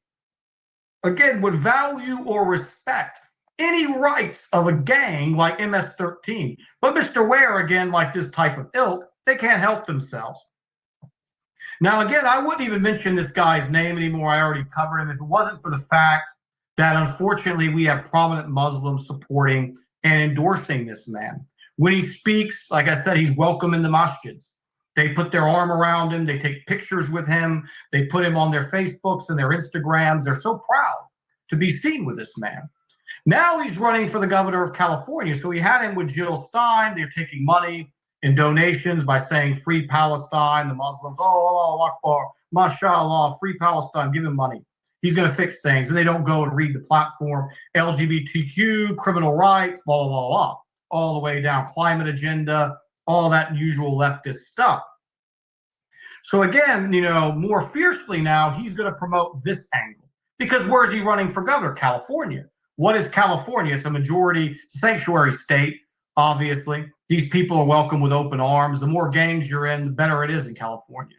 again, would value or respect any rights of a gang like MS-13. But Mr. Ware, again, like this type of ilk, they can't help themselves. Now, again, I wouldn't even mention this guy's name anymore. I already covered him. If it wasn't for the fact that, unfortunately, we have prominent Muslims supporting and endorsing this man. When he speaks, like I said, he's welcome in the masjids. They put their arm around him. They take pictures with him. They put him on their Facebooks and their Instagrams. They're so proud to be seen with this man. Now he's running for the governor of California. So he had him with Jill Stein. They're taking money in donations by saying free Palestine. The Muslims, Allah Akbar, mashallah, free Palestine, give him money. He's going to fix things. And they don't go and read the platform, LGBTQ, criminal rights, blah, blah, blah, blah, all the way down, climate agenda, all that usual leftist stuff. So again, more fiercely now, he's going to promote this angle. Because where's he running for governor? California. What is California? It's a majority sanctuary state, obviously. These people are welcome with open arms. The more gangs you're in, the better it is in California.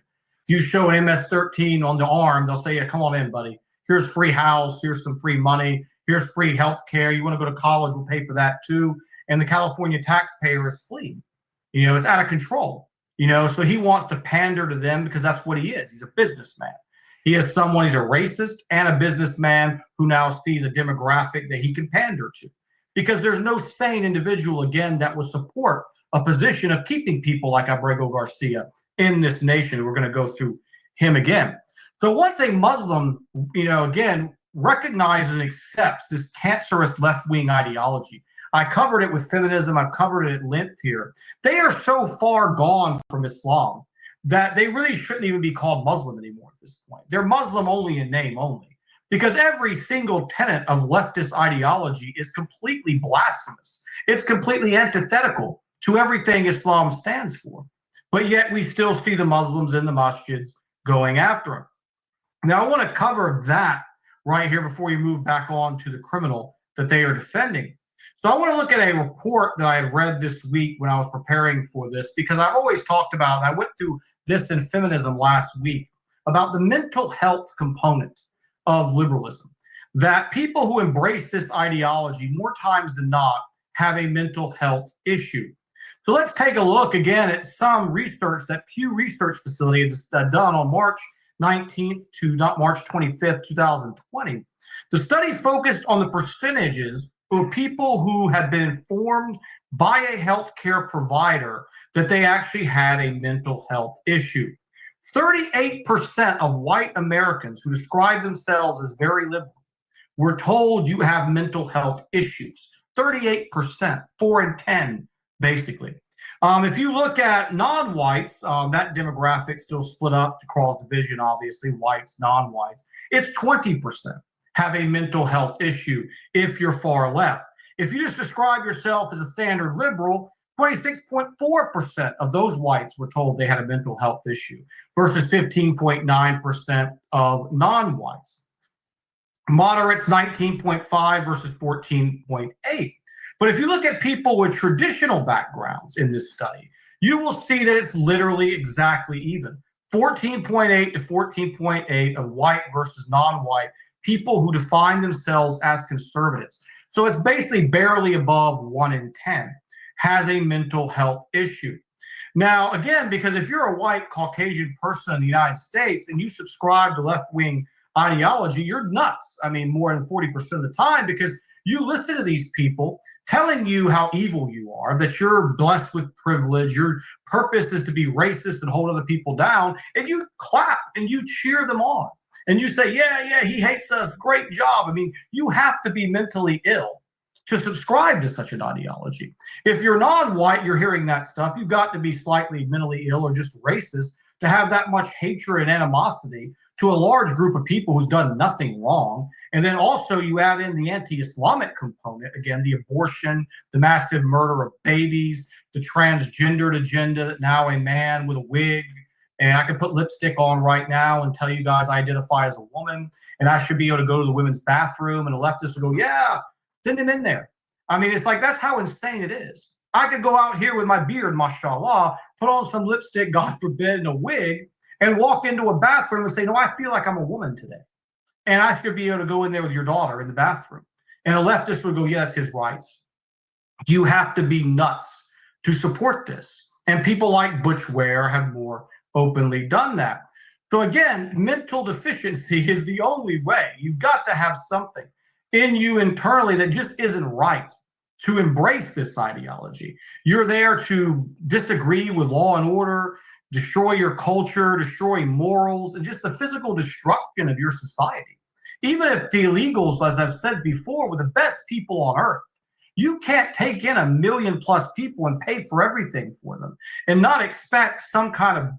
If you show an MS-13 on the arm, they'll say, yeah, come on in, buddy. Here's free house. Here's some free money. Here's free health care. You want to go to college, we'll pay for that too. And the California taxpayer is fleeing. It's out of control. So he wants to pander to them because that's what he is. He's a businessman. He is someone, he's a racist and a businessman who now sees a demographic that he can pander to. Because there's no sane individual, again, that would support a position of keeping people like Abrego Garcia in this nation. We're going to go through him again. So once a Muslim, again, recognizes and accepts this cancerous left-wing ideology, I covered it with feminism, I've covered it at length here, they are so far gone from Islam that they really shouldn't even be called Muslim anymore at this point. They're Muslim only in name only. Because every single tenet of leftist ideology is completely blasphemous. It's completely antithetical to everything Islam stands for. But yet we still see the Muslims in the masjids going after him. Now I want to cover that right here before we move back on to the criminal that they are defending. So I want to look at a report that I had read this week when I was preparing for this, because I've always talked about, and I went through this in feminism last week, about the mental health component of liberalism, that people who embrace this ideology more times than not have a mental health issue. So So let's take a look again at some research that Pew Research Facility has done on March 19th to March 25th, 2020. The study focused on the percentages of people who had been informed by a healthcare provider that they actually had a mental health issue. 38% of white Americans who describe themselves as very liberal were told you have mental health issues. 38%, 4 in 10, basically. If you look at non-whites, that demographic still split up across division, obviously, whites, non-whites. It's 20% have a mental health issue if you're far left. If you just describe yourself as a standard liberal, 26.4% of those whites were told they had a mental health issue versus 15.9% of non-whites. Moderates, 19.5 versus 14.8. But if you look at people with traditional backgrounds in this study, you will see that it's literally exactly even. 14.8 to 14.8 of white versus non-white people who define themselves as conservatives. So it's basically barely above 1 in 10 has a mental health issue. Now, again, because if you're a white Caucasian person in the United States and you subscribe to left-wing ideology, you're nuts. I mean, more than 40% of the time, because you listen to these people telling you how evil you are, that you're blessed with privilege, your purpose is to be racist and hold other people down, and you clap and you cheer them on. And you say, yeah, he hates us, great job. I mean, you have to be mentally ill to subscribe to such an ideology. If you're non-white, you're hearing that stuff, you've got to be slightly mentally ill or just racist to have that much hatred and animosity to a large group of people who's done nothing wrong. And then also you add in the anti-Islamic component, again, the abortion, the massive murder of babies, the transgendered agenda that now a man with a wig, and I can put lipstick on right now and tell you guys I identify as a woman, and I should be able to go to the women's bathroom, and the leftists will go, yeah, send him in there. I mean, it's like, that's how insane it is. I could go out here with my beard, mashallah, put on some lipstick, God forbid, and a wig, and walk into a bathroom and say, no, I feel like I'm a woman today. And I should be able to go in there with your daughter in the bathroom. And a leftist would go, yeah, that's his rights. You have to be nuts to support this. And people like Butch Ware have more openly done that. So again, mental deficiency is the only way. You've got to have something in you internally that just isn't right to embrace this ideology. You're there to disagree with law and order, destroy your culture, destroy morals, and just the physical destruction of your society. Even if the illegals, as I've said before, were the best people on earth, you can't take in 1 million plus people and pay for everything for them and not expect some kind of,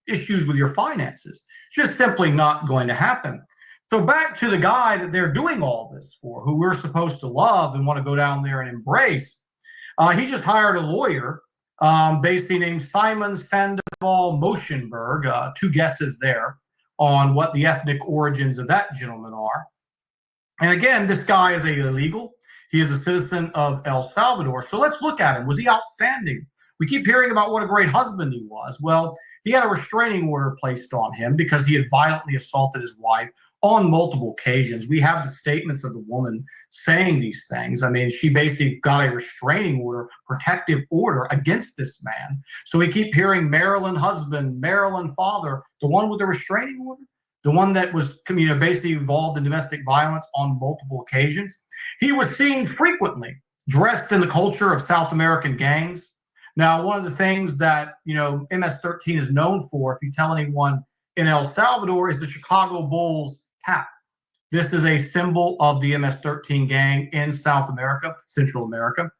issues with your finances. It's just simply not going to happen. So back to the guy that they're doing all this for, who we're supposed to love and want to go down there and embrace. He just hired a lawyer, basically named Simon Sandoval Moshenberg. 2 guesses there on what the ethnic origins of that gentleman are. And again, this guy is illegal. He is a citizen of El Salvador. So let's look at him. Was he outstanding? We keep hearing about what a great husband he was. Well, he had a restraining order placed on him because he had violently assaulted his wife on multiple occasions. We have the statements of the woman saying these things. I mean, she basically got a restraining order, protective order against this man. So we keep hearing Maryland husband, Maryland father, the one with the restraining order, the one that was basically involved in domestic violence on multiple occasions. He was seen frequently dressed in the culture of South American gangs. Now, one of the things that, MS-13 is known for, if you tell anyone in El Salvador, is the Chicago Bulls cap. This is a symbol of the MS-13 gang in South America, Central America.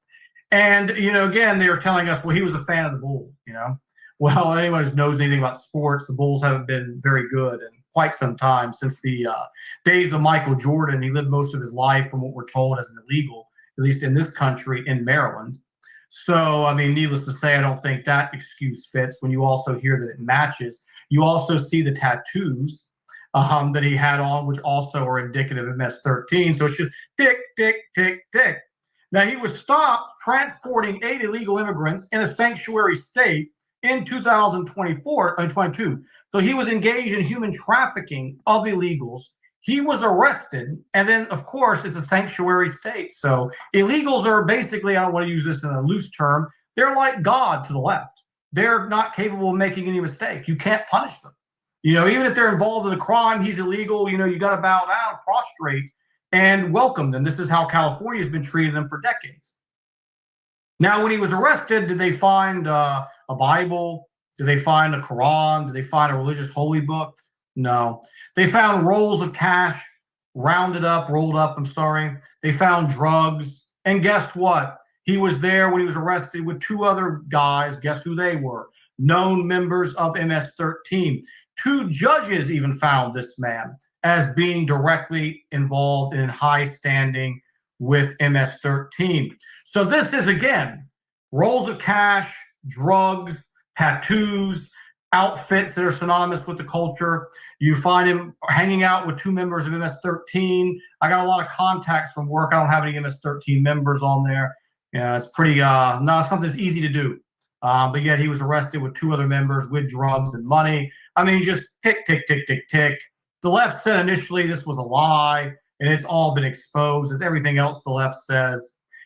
And, again, they were telling us, well, he was a fan of the Bulls, Well, anyone who knows anything about sports, the Bulls haven't been very good in quite some time, since the days of Michael Jordan. He lived most of his life, from what we're told, as an illegal, at least in this country, in Maryland. So, I mean, needless to say, I don't think that excuse fits when you also hear that it matches. You also see the tattoos that he had on, which also are indicative of MS-13. So it's just tick, tick, tick, tick. Now, he was stopped transporting 8 illegal immigrants in a sanctuary state in 2022. So he was engaged in human trafficking of illegals. He was arrested, and then, of course, it's a sanctuary state. So illegals are basically, I don't want to use this in a loose term, they're like God to the left. They're not capable of making any mistake. You can't punish them. Even if they're involved in a crime, he's illegal, you got to bow down, prostrate, and welcome them. This is how California's been treating them for decades. Now, when he was arrested, did they find a Bible? Did they find a Quran? Did they find a religious holy book? No. They found rolls of cash, rolled up, They found drugs. And guess what? He was there when he was arrested with two other guys. Guess who they were? Known members of MS-13. Two judges even found this man as being directly involved in high standing with MS-13. So this is, again, rolls of cash, drugs, tattoos, outfits that are synonymous with the culture. You find him hanging out with two members of MS-13. I got a lot of contacts from work. I don't have any MS-13 members on there. It's pretty, not something that's easy to do. But yet he was arrested with two other members with drugs and money. I mean, just tick, tick, tick, tick, tick. The left said initially this was a lie, and it's all been exposed. As everything else the left says.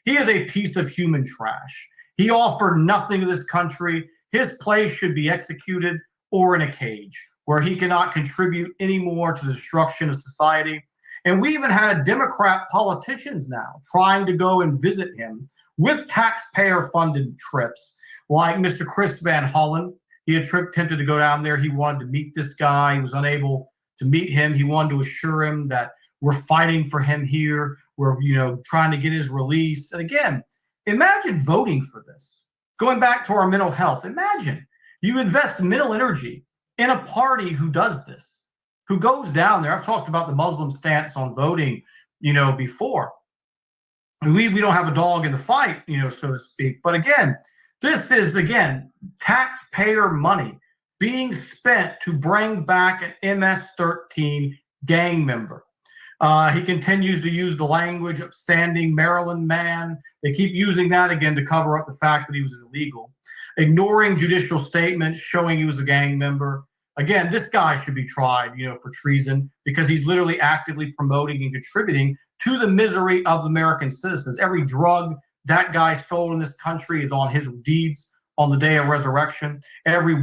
He is a piece of human trash. He offered nothing to this country. His place should be executed or in a cage where he cannot contribute any more to the destruction of society. And we even had Democrat politicians now trying to go and visit him with taxpayer-funded trips, like Mr. Chris Van Hollen. He had attempted to go down there. He wanted to meet this guy. He was unable to meet him. He wanted to assure him that we're fighting for him here. We're, trying to get his release. And again, imagine voting for this. Going back to our mental health, imagine you invest mental energy in a party who does this, who goes down there. I've talked about the Muslim stance on voting, before. We don't have a dog in the fight, so to speak. But again, this is, taxpayer money being spent to bring back an MS-13 gang member. He continues to use the language upstanding Maryland man. They keep using that again to cover up the fact that he was illegal, ignoring judicial statements showing he was a gang member. Again, this guy should be tried, for treason because he's literally actively promoting and contributing to the misery of American citizens. Every drug that guy sold in this country is on his deeds on the day of resurrection. Every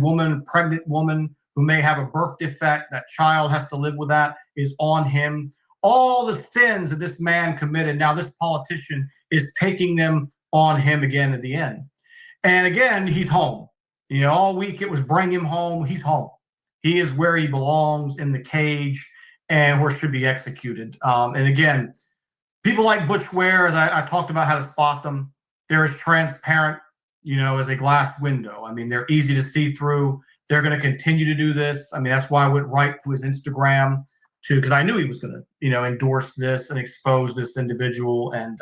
pregnant woman who may have a birth defect, that child has to live with that, is on him. All the sins that this man committed, now this politician is taking them on him again at the end. And again, he's home. All week it was bring him home. He's home. He is where he belongs, in the cage, and where should be executed. And again, people like Butch Ware, as I talked about how to spot them, they're as transparent, as a glass window. I mean, they're easy to see through. They're going to continue to do this. I mean, that's why I went right to his Instagram because I knew he was going to, endorse this and expose this individual. And,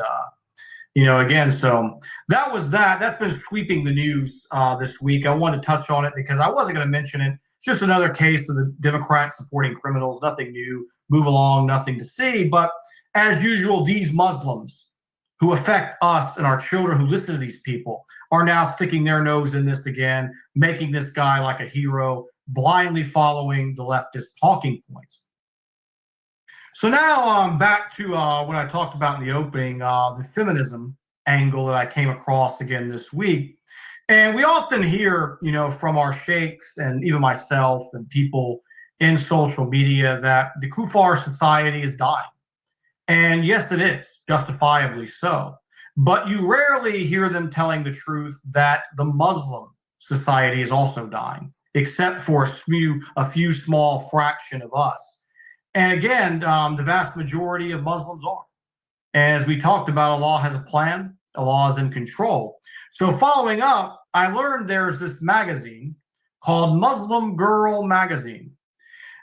again, so that was that. That's been sweeping the news this week. I wanted to touch on it because I wasn't going to mention it. It's just another case of the Democrats supporting criminals. Nothing new. Move along. Nothing to see. But as usual, these Muslims who affect us and our children who listen to these people are now sticking their nose in this again, making this guy like a hero, blindly following the leftist talking points. So now back to what I talked about in the opening, the feminism angle that I came across again this week. And we often hear, from our sheikhs and even myself and people in social media that the kuffar society is dying. And yes, it is, justifiably so. But you rarely hear them telling the truth that the Muslim society is also dying, except for a few small fraction of us. And again, the vast majority of Muslims are. As we talked about, Allah has a plan. Allah is in control. So following up, I learned there's this magazine called Muslim Girl Magazine.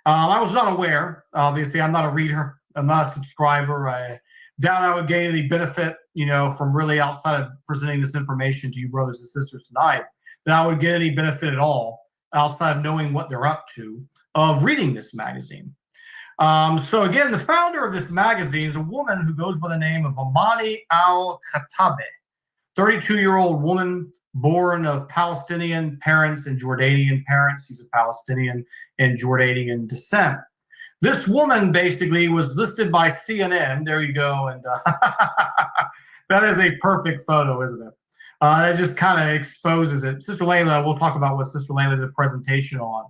I was not aware. Obviously, I'm not a reader. I'm not a subscriber. I doubt I would gain any benefit, from really outside of presenting this information to you brothers and sisters tonight, that I would get any benefit at all outside of knowing what they're up to, of reading this magazine. So again, the founder of this magazine is a woman who goes by the name of Amani Al-Khattabi, 32-year-old woman born of Palestinian parents and Jordanian parents. She's a Palestinian and Jordanian descent. This woman basically was listed by CNN. There you go. And that is a perfect photo, isn't it? It just kind of exposes it. Sister Layla, we'll talk about what Sister Layla did a presentation on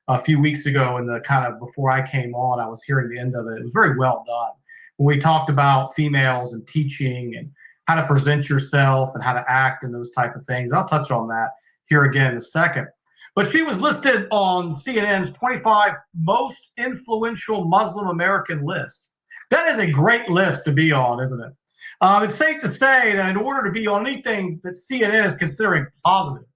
a few weeks ago, and the kind of before I came on, I was hearing the end of it. It was very well done. When we talked about females and teaching and how to present yourself and how to act and those type of things. I'll touch on that here again in a second. But she was listed on CNN's 25 most influential Muslim American list. That is a great list to be on, isn't it? It's safe to say that in order to be on anything that CNN is considering positive,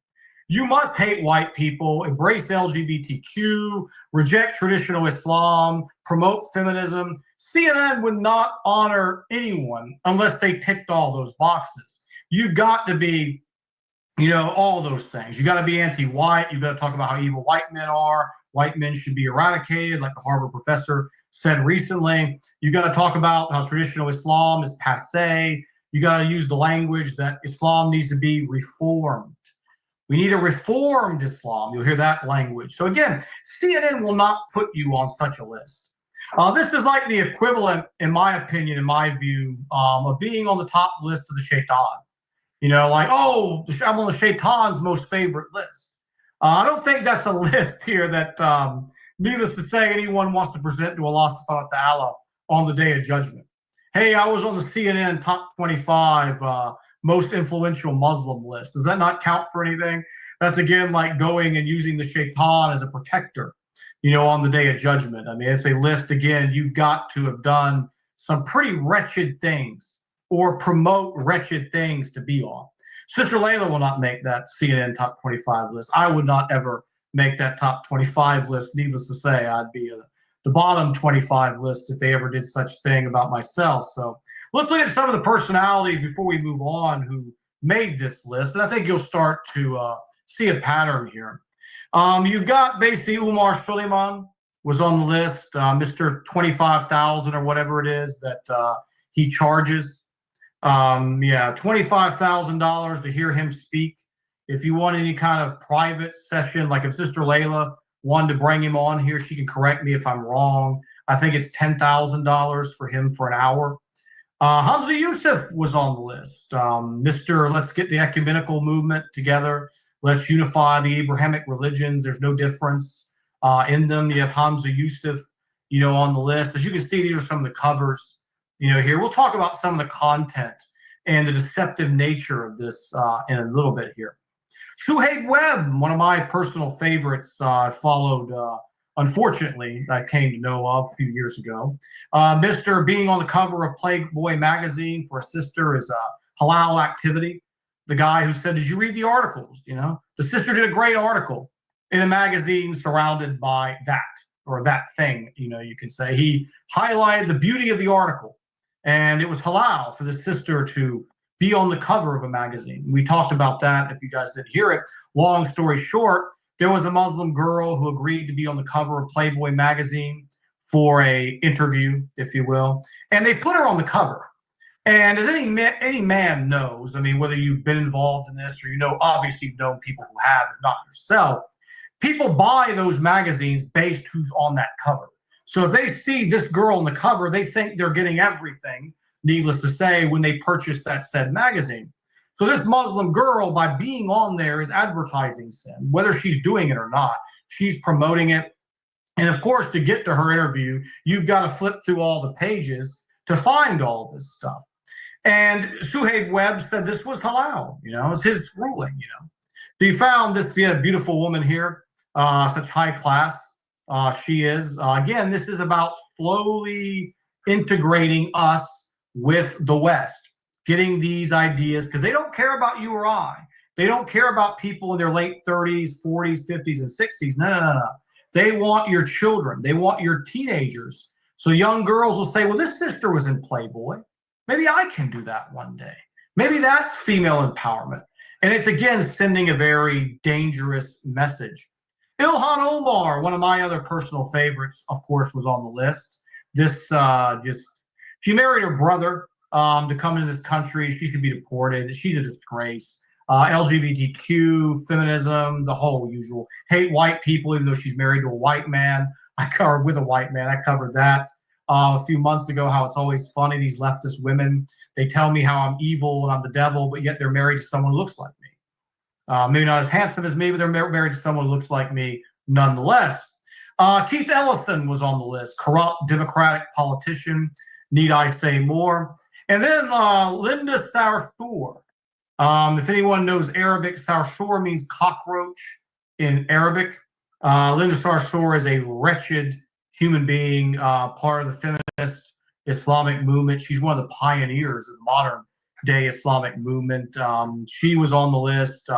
you must hate white people, embrace LGBTQ, reject traditional Islam, promote feminism. CNN would not honor anyone unless they ticked all those boxes. You've got to be, all those things. You got to be anti-white. You got to talk about how evil white men are. White men should be eradicated, like the Harvard professor said recently. You got to talk about how traditional Islam is passé. You got to use the language that Islam needs to be reformed. We need a reformed Islam. You'll hear that language. So again, CNN will not put you on such a list. This is like the equivalent, in my opinion, in my view, of being on the top list of the shaitan. I'm on the shaitan's most favorite list. I don't think that's a list here that, needless to say, anyone wants to present to Allah subhanahu wa ta'ala on the day of judgment. Hey, I was on the CNN top 25 most influential Muslim list. Does that not count for anything? That's again like going and using the shaitan as a protector, on the day of judgment. I mean, it's a list, again, you've got to have done some pretty wretched things or promote wretched things to be on. Sister Layla will not make that CNN top 25 list. I would not ever make that top 25 list. Needless to say, I'd be the bottom 25 list if they ever did such thing about myself. So let's look at some of the personalities before we move on who made this list. And I think you'll start to see a pattern here. You've got basically Umar Suleiman was on the list, Mr. 25,000 or whatever it is that he charges. $25,000 to hear him speak. If you want any kind of private session, like if Sister Layla wanted to bring him on here, she can correct me if I'm wrong. I think it's $10,000 for him for an hour. Hamza Yusuf was on the list. Mr. Let's get the ecumenical movement together. Let's unify the Abrahamic religions. There's no difference in them. You have Hamza Yusuf, on the list. As you can see, these are some of the covers, here. We'll talk about some of the content and the deceptive nature of this in a little bit here. Suhaib Webb, one of my personal favorites, I followed, unfortunately, I came to know of a few years ago. Mr. being on the cover of Playboy magazine for a sister is a halal activity. The guy who said, did you read the articles? The sister did a great article in a magazine surrounded by that, or that thing, you can say. He highlighted the beauty of the article, and it was halal for the sister to be on the cover of a magazine. We talked about that if you guys didn't hear it. Long story short, there was a Muslim girl who agreed to be on the cover of Playboy magazine for a interview, if you will, and they put her on the cover. And as any man knows, I mean, whether you've been involved in this or obviously you've known people who have, if not yourself, people buy those magazines based who's on that cover. So if they see this girl on the cover, they think they're getting everything, needless to say, when they purchase that said magazine. So this Muslim girl, by being on there, is advertising sin, whether she's doing it or not. She's promoting it. And of course, to get to her interview, you've got to flip through all the pages to find all this stuff. And Suhaib Webb said this was halal, it's his ruling, So you found this beautiful woman here, such high class. She is. Again, this is about slowly integrating us with the West, getting these ideas, because they don't care about you or I. They don't care about people in their late 30s, 40s, 50s, and 60s. No. They want your children. They want your teenagers. So young girls will say, well, this sister was in Playboy. Maybe I can do that one day. Maybe that's female empowerment. And it's, again, sending a very dangerous message. Ilhan Omar, one of my other personal favorites, of course, was on the list. She married her brother to come into this country. She should be deported. She's a disgrace. LGBTQ, feminism, the whole usual. Hate white people, even though she's married to a white man. With a white man. I covered that. a few months ago, how it's always funny, these leftist women, they tell me how I'm evil and I'm the devil, but yet they're married to someone who looks like me. Maybe not as handsome as me, but they're married to someone who looks like me nonetheless. Keith Ellison was on the list, corrupt Democratic politician. Need I say more? And then Linda Sarsour. If anyone knows Arabic, Sarsour means cockroach in Arabic. Linda Sarsour is a wretched human being, part of the feminist Islamic movement. She's one of the pioneers of the modern day Islamic movement. She was on the list.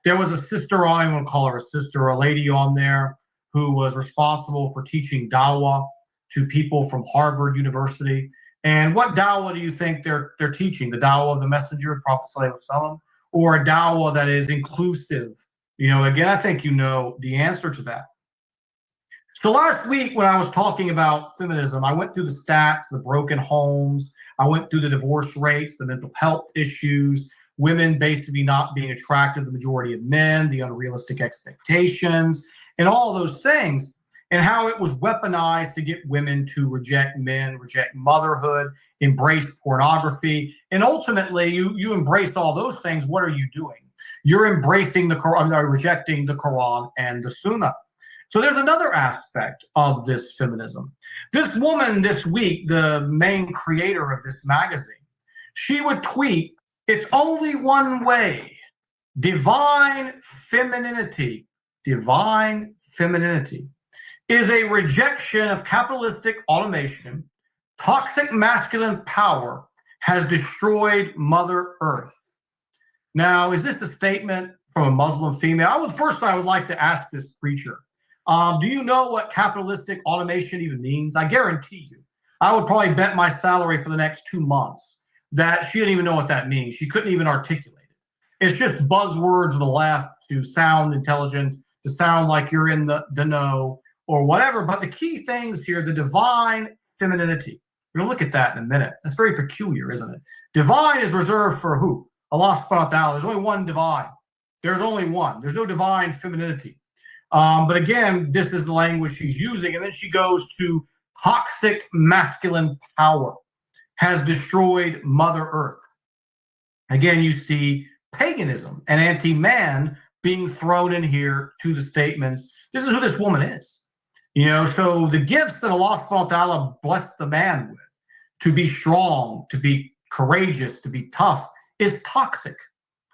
There was a sister on, I'm going to call her a sister, a lady on there who was responsible for teaching dawah to people from Harvard University. And what dawah do you think they're teaching? The dawah of the messenger, Prophet Sallallahu Alaihi Wasallam, or a dawah that is inclusive? Again, I think you know the answer to that. So last week when I was talking about feminism, I went through the stats, the broken homes, I went through the divorce rates, the mental health issues, women basically not being attracted to the majority of men, the unrealistic expectations, and all those things, and how it was weaponized to get women to reject men, reject motherhood, embrace pornography. And ultimately, you embrace all those things. What are you doing? You're embracing the Quran, rejecting the Quran and the Sunnah. So there's another aspect of this feminism. This woman this week, the main creator of this magazine, she would tweet, "It's only one way. Divine femininity is a rejection of capitalistic automation. Toxic masculine power has destroyed Mother Earth." Now, is this a statement from a Muslim female? I would like to ask this preacher, do you know what capitalistic automation even means? I guarantee you, I would probably bet my salary for the next 2 months that she didn't even know what that means. She couldn't even articulate it. It's just buzzwords of the left to sound intelligent, to sound like you're in the know or whatever. But the key things here, the divine femininity. We're going to look at that in a minute. That's very peculiar, isn't it? Divine is reserved for who? Allah subhanahu wa ta'ala. There's only one divine. There's only one. There's no divine femininity. But again, this is the language she's using. And then she goes to toxic masculine power has destroyed Mother Earth. Again, you see paganism and anti-man being thrown in here to the statements. This is who this woman is. So the gifts that Allah subhanahu wa ta'ala blessed the man with, to be strong, to be courageous, to be tough, is toxic.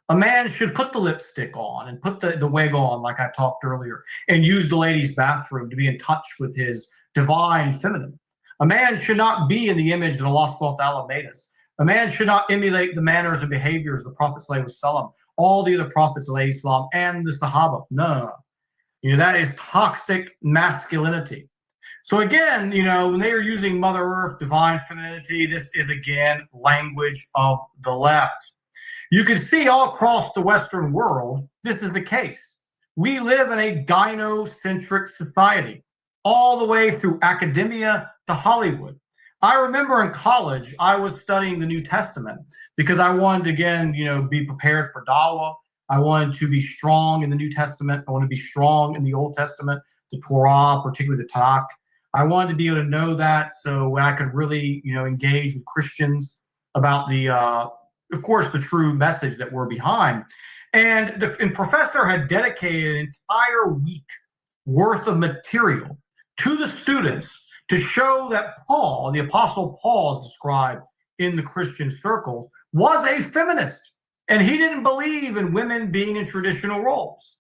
A man should put the lipstick on and put the wig on, like I talked earlier, and use the ladies' bathroom to be in touch with his divine feminine. A man should not be in the image that Allah subhanahu wa ta'ala made us. A man should not emulate the manners and behaviors of the Prophet sallallahu alaihi wasallam, all the other prophets of Islam, and the Sahaba. No. That is toxic masculinity. So again, when they are using Mother Earth, divine femininity, this is again language of the left. You can see all across the Western world, this is the case. We live in a gynocentric society, all the way through academia to Hollywood. I remember in college, I was studying the New Testament because I wanted to, again, be prepared for dawah. I wanted to be strong in the New Testament. I wanted to be strong in the Old Testament, the Torah, particularly the Tanakh. I wanted to be able to know that so when I could really, engage with Christians about of course, the true message that we're behind. And the professor had dedicated an entire week worth of material to the students to show that Paul, the Apostle Paul is described in the Christian circles, was a feminist. And he didn't believe in women being in traditional roles.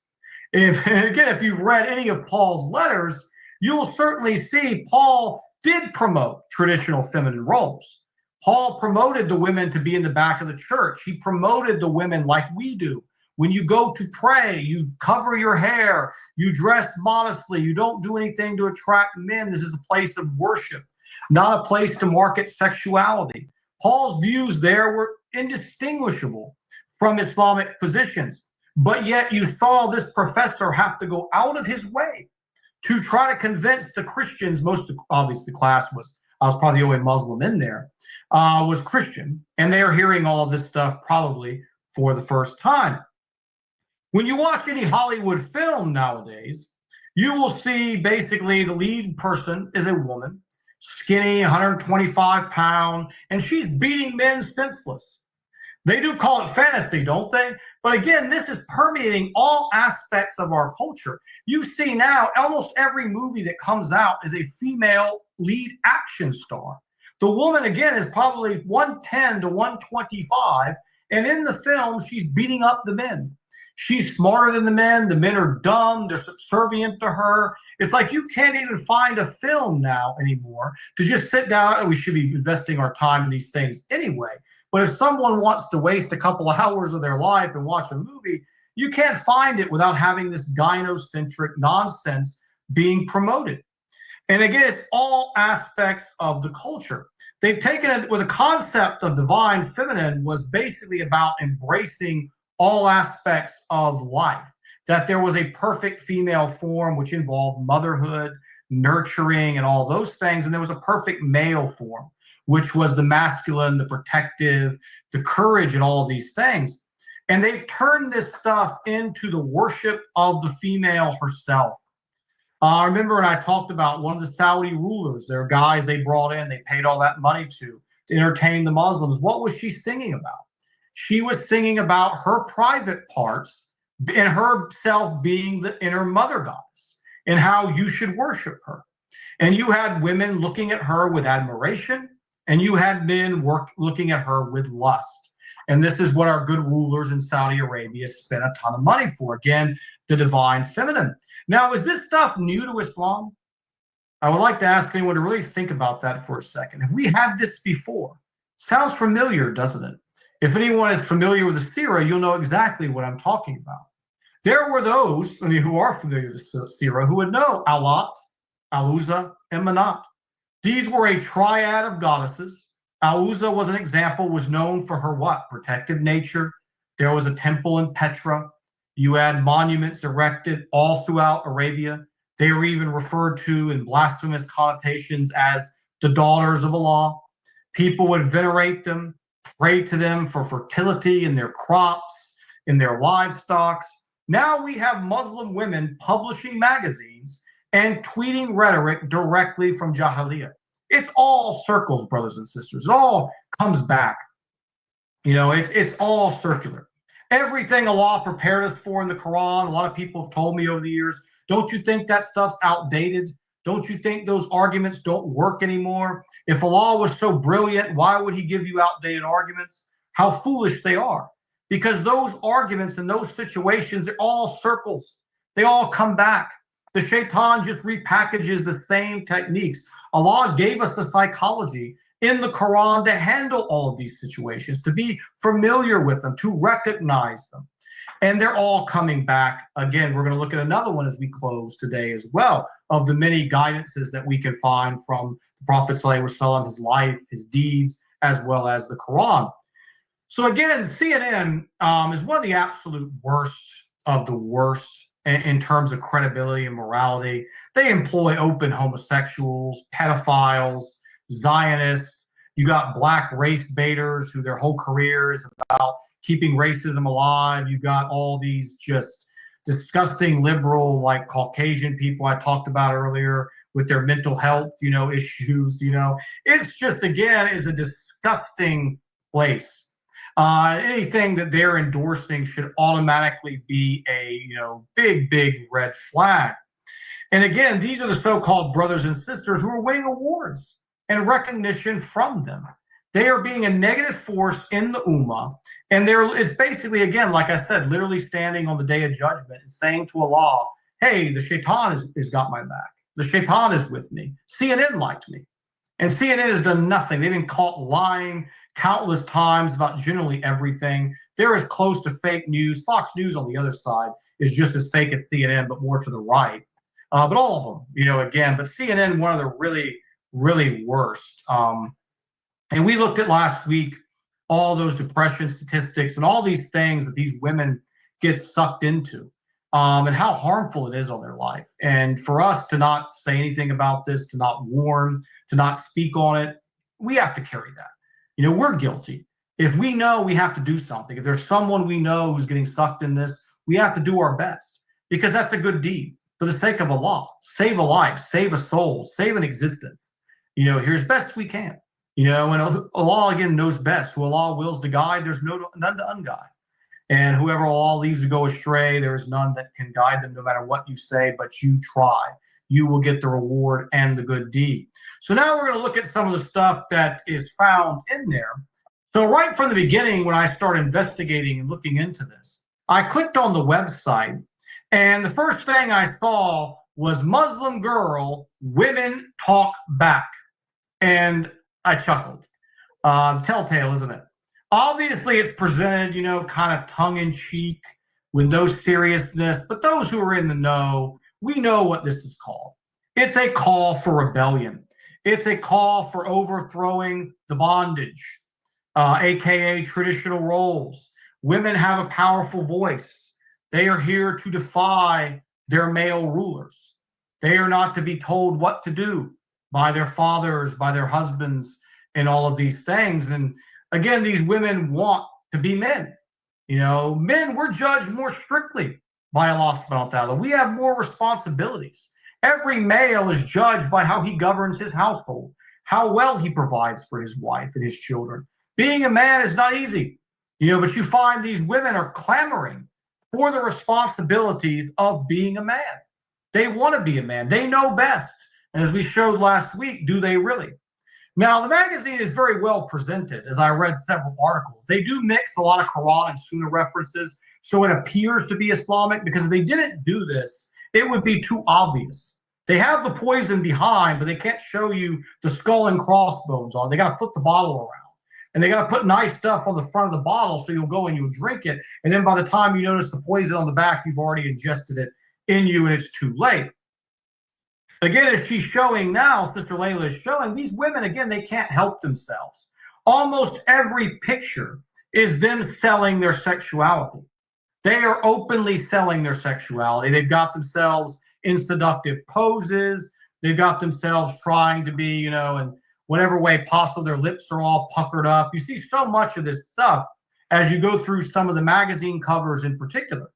If you've read any of Paul's letters, you'll certainly see Paul did promote traditional feminine roles. Paul promoted the women to be in the back of the church. He promoted the women like we do. When you go to pray, you cover your hair, you dress modestly, you don't do anything to attract men. This is a place of worship, not a place to market sexuality. Paul's views there were indistinguishable from Islamic positions. But yet you saw this professor have to go out of his way to try to convince the Christians. Most obviously the class I was probably the only Muslim in there, was Christian. And they are hearing all of this stuff probably for the first time. When you watch any Hollywood film nowadays, you will see basically the lead person is a woman. skinny, 125 pound, and she's beating men senseless. They do call it fantasy, don't they? But again, this is permeating all aspects of our culture. You see now, almost every movie that comes out is a female lead action star. The woman, again, is probably 110 to 125, and in the film, she's beating up the men. She's smarter than the men are dumb, they're subservient to her. It's like you can't even find a film now anymore to just sit down, and we should be investing our time in these things anyway. But if someone wants to waste a couple of hours of their life and watch a movie, you can't find it without having this gynocentric nonsense being promoted. And again, it's all aspects of the culture. They've taken it with a concept of divine feminine was basically about embracing all aspects of life, that there was a perfect female form which involved motherhood, nurturing, and all those things. And there was a perfect male form, which was the masculine, the protective, the courage, and all of these things. And they've turned this stuff into the worship of the female herself. I remember when I talked about one of the Saudi rulers, their guys they brought in, they paid all that money to entertain the Muslims. What was she singing about? She was singing about her private parts and herself being the inner mother goddess and how you should worship her. And you had women looking at her with admiration, and you had men looking at her with lust. And this is what our good rulers in Saudi Arabia spent a ton of money for. Again, the divine feminine. Now, is this stuff new to Islam? I would like to ask anyone to really think about that for a second. Have we had this before? Sounds familiar, doesn't it? If anyone is familiar with the Sirah, you'll know exactly what I'm talking about. There were those, who are familiar with the Sirah, who would know Alat, Al-Uzza, and Manat. These were a triad of goddesses. Al-Uzza was an example, was known for her what? Protective nature. There was a temple in Petra. You had monuments erected all throughout Arabia. They were even referred to in blasphemous connotations as the daughters of Allah. People would venerate them, pray to them for fertility in their crops, in their livestock. Now we have Muslim women publishing magazines and tweeting rhetoric directly from Jahiliyyah. It's all circles, brothers and sisters. It all comes back. It's all circular. Everything Allah prepared us for in the Quran, a lot of people have told me over the years, don't you think that stuff's outdated? Don't you think those arguments don't work anymore? If Allah was so brilliant, why would he give you outdated arguments? How foolish they are. Because those arguments and those situations, they're all circles. They all come back. The shaitan just repackages the same techniques. Allah gave us the psychology in the Quran to handle all of these situations, to be familiar with them, to recognize them. And they're all coming back. Again, we're going to look at another one as we close today as well, of the many guidances that we can find from the Prophet ﷺ, his life, his deeds, as well as the Quran. So again, CNN is one of the absolute worst of the worst in terms of credibility and morality. They employ open homosexuals, pedophiles, Zionists. You got black race baiters who their whole career is about keeping racism alive. You got all these just disgusting liberal, like Caucasian people I talked about earlier with their mental health, issues. It's just, again, is a disgusting place. Anything that they're endorsing should automatically be a, big, big red flag. And again, these are the so-called brothers and sisters who are winning awards and recognition from them. They are being a negative force in the Ummah. And it's basically, again, like I said, literally standing on the day of judgment and saying to Allah, hey, the shaitan has got my back. The shaitan is with me. CNN liked me. And CNN has done nothing. They've been caught lying countless times about generally everything. They're as close to fake news. Fox News on the other side is just as fake as CNN, but more to the right. But all of them, again, but CNN, one of the really, really worst. And we looked at last week all those depression statistics and all these things that these women get sucked into, and how harmful it is on their life. And for us to not say anything about this, to not warn, to not speak on it, we have to carry that. We're guilty. If we know we have to do something, if there's someone we know who's getting sucked in this, we have to do our best, because that's a good deed for the sake of Allah. Save a life, save a soul, save an existence. Here's best we can. And Allah, again, knows best. Who Allah wills to guide, there's none to unguide. And whoever Allah leaves to go astray, there is none that can guide them no matter what you say, but you try. You will get the reward and the good deed. So now we're going to look at some of the stuff that is found in there. So right from the beginning, when I started investigating and looking into this, I clicked on the website, and the first thing I saw was Muslim girl, women talk back. And I chuckled. Telltale, isn't it? Obviously, it's presented, kind of tongue-in-cheek with no seriousness. But those who are in the know, we know what this is called. It's a call for rebellion. It's a call for overthrowing the bondage, aka traditional roles. Women have a powerful voice. They are here to defy their male rulers. They are not to be told what to do by their fathers, by their husbands, and all of these things. And again, these women want to be men. Men, we're judged more strictly by Allah subhanahu wa ta'ala. We have more responsibilities. Every male is judged by how he governs his household, how well he provides for his wife and his children. Being a man is not easy, but you find these women are clamoring for the responsibilities of being a man. They want to be a man. They know best. And as we showed last week, do they really? Now, the magazine is very well presented, as I read several articles. They do mix a lot of Quran and Sunnah references, so it appears to be Islamic, because if they didn't do this, it would be too obvious. They have the poison behind, but they can't show you the skull and crossbones on. They got to flip the bottle around. And they got to put nice stuff on the front of the bottle so you'll go and you'll drink it. And then by the time you notice the poison on the back, you've already ingested it in you and it's too late. Again, as she's showing now, Sister Laila is showing, these women, again, they can't help themselves. Almost every picture is them selling their sexuality. They are openly selling their sexuality. They've got themselves in seductive poses. They've got themselves trying to be, in whatever way possible. Their lips are all puckered up. You see so much of this stuff as you go through some of the magazine covers in particular.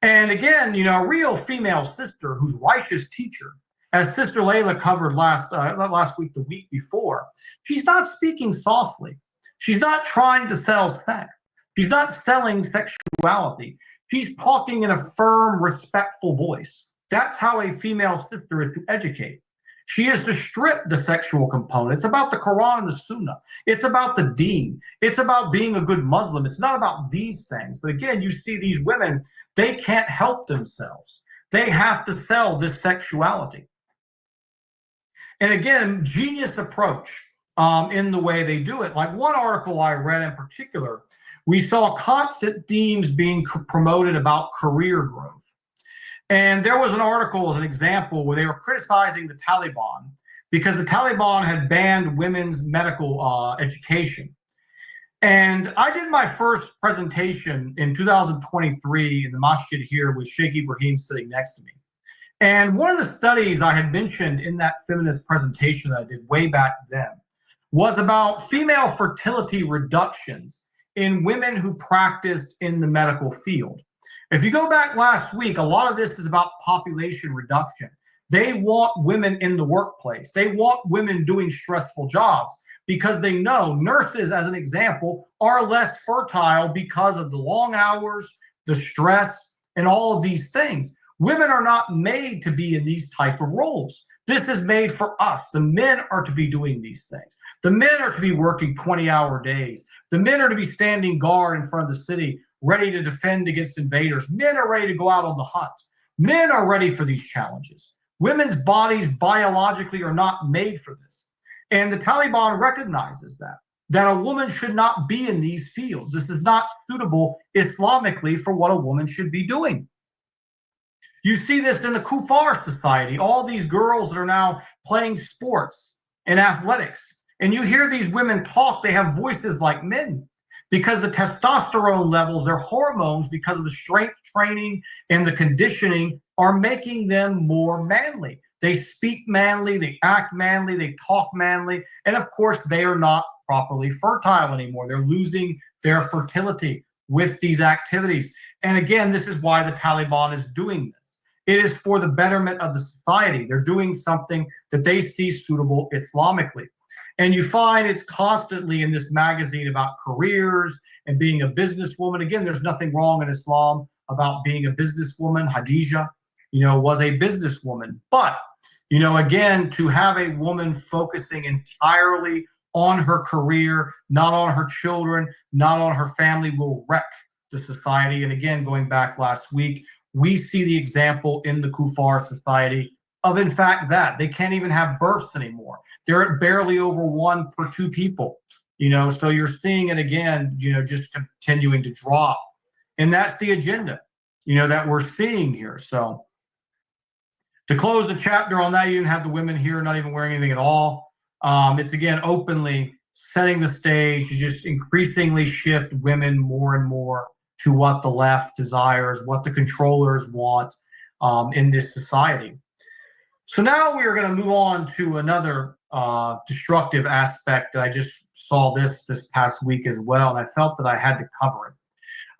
And again, a real female sister who's righteous teacher, as Sister Laila covered last week, the week before, she's not speaking softly. She's not trying to sell sex. She's not selling sexuality. She's talking in a firm, respectful voice. That's how a female sister is to educate. She is to strip the sexual component. It's about the Quran and the Sunnah. It's about the deen. It's about being a good Muslim. It's not about these things. But again, you see these women, they can't help themselves. They have to sell this sexuality. And again, genius approach in the way they do it. Like one article I read in particular, we saw constant themes being promoted about career growth. And there was an article as an example where they were criticizing the Taliban because the Taliban had banned women's medical education. And I did my first presentation in 2023 in the masjid here with Sheikh Ibrahim sitting next to me. And one of the studies I had mentioned in that feminist presentation that I did way back then was about female fertility reductions in women who practice in the medical field. If you go back last week, a lot of this is about population reduction. They want women in the workplace. They want women doing stressful jobs because they know nurses, as an example, are less fertile because of the long hours, the stress, and all of these things. Women are not made to be in these type of roles. This is made for us. The men are to be doing these things. The men are to be working 20-hour days. The men are to be standing guard in front of the city, ready to defend against invaders. Men are ready to go out on the hunt. Men are ready for these challenges. Women's bodies biologically are not made for this. And the Taliban recognizes that a woman should not be in these fields. This is not suitable Islamically for what a woman should be doing. You see this in the Kufar society, all these girls that are now playing sports and athletics. And you hear these women talk, they have voices like men because the testosterone levels, their hormones, because of the strength training and the conditioning are making them more manly. They speak manly, they act manly, they talk manly. And of course, they are not properly fertile anymore. They're losing their fertility with these activities. And again, this is why the Taliban is doing this. It is for the betterment of the society. They're doing something that they see suitable Islamically. And you find it's constantly in this magazine about careers and being a businesswoman. Again, there's nothing wrong in Islam about being a businesswoman. Khadija, was a businesswoman. But, again, to have a woman focusing entirely on her career, not on her children, not on her family, will wreck the society. And again, going back last week, we see the example in the Kuffar society of, in fact, that they can't even have births anymore. They're at barely over 1 per 2 people, so you're seeing it again, just continuing to drop. And that's the agenda, that we're seeing here. So to close the chapter on that, you even have the women here not even wearing anything at all. It's, again, openly setting the stage to just increasingly shift women more and more to what the left desires, what the controllers want in this society. So now we are going to move on to another destructive aspect that I just saw this past week as well, and I felt that I had to cover it.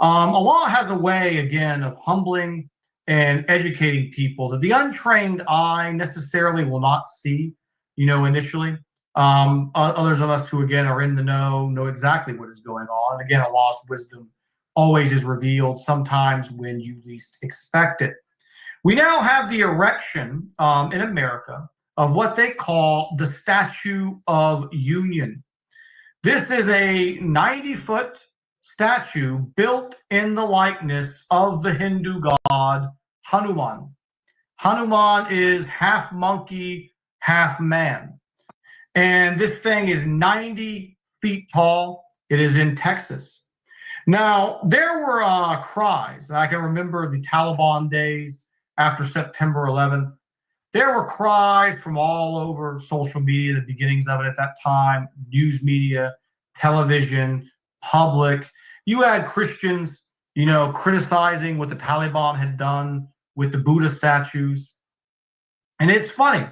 Allah has a way, again, of humbling and educating people that the untrained eye necessarily will not see, initially. Others of us who, again, are in the know exactly what is going on. And again, Allah's wisdom always is revealed sometimes when you least expect it. We now have the erection in America of what they call the Statue of Union. This is a 90-foot statue built in the likeness of the Hindu god Hanuman. Hanuman is half monkey, half man. And this thing is 90 feet tall. It is in Texas. Now, there were cries. I can remember the Taliban days after September 11th. There were cries from all over social media, the beginnings of it at that time, news media, television, public. You had Christians, criticizing what the Taliban had done with the Buddha statues. And it's funny,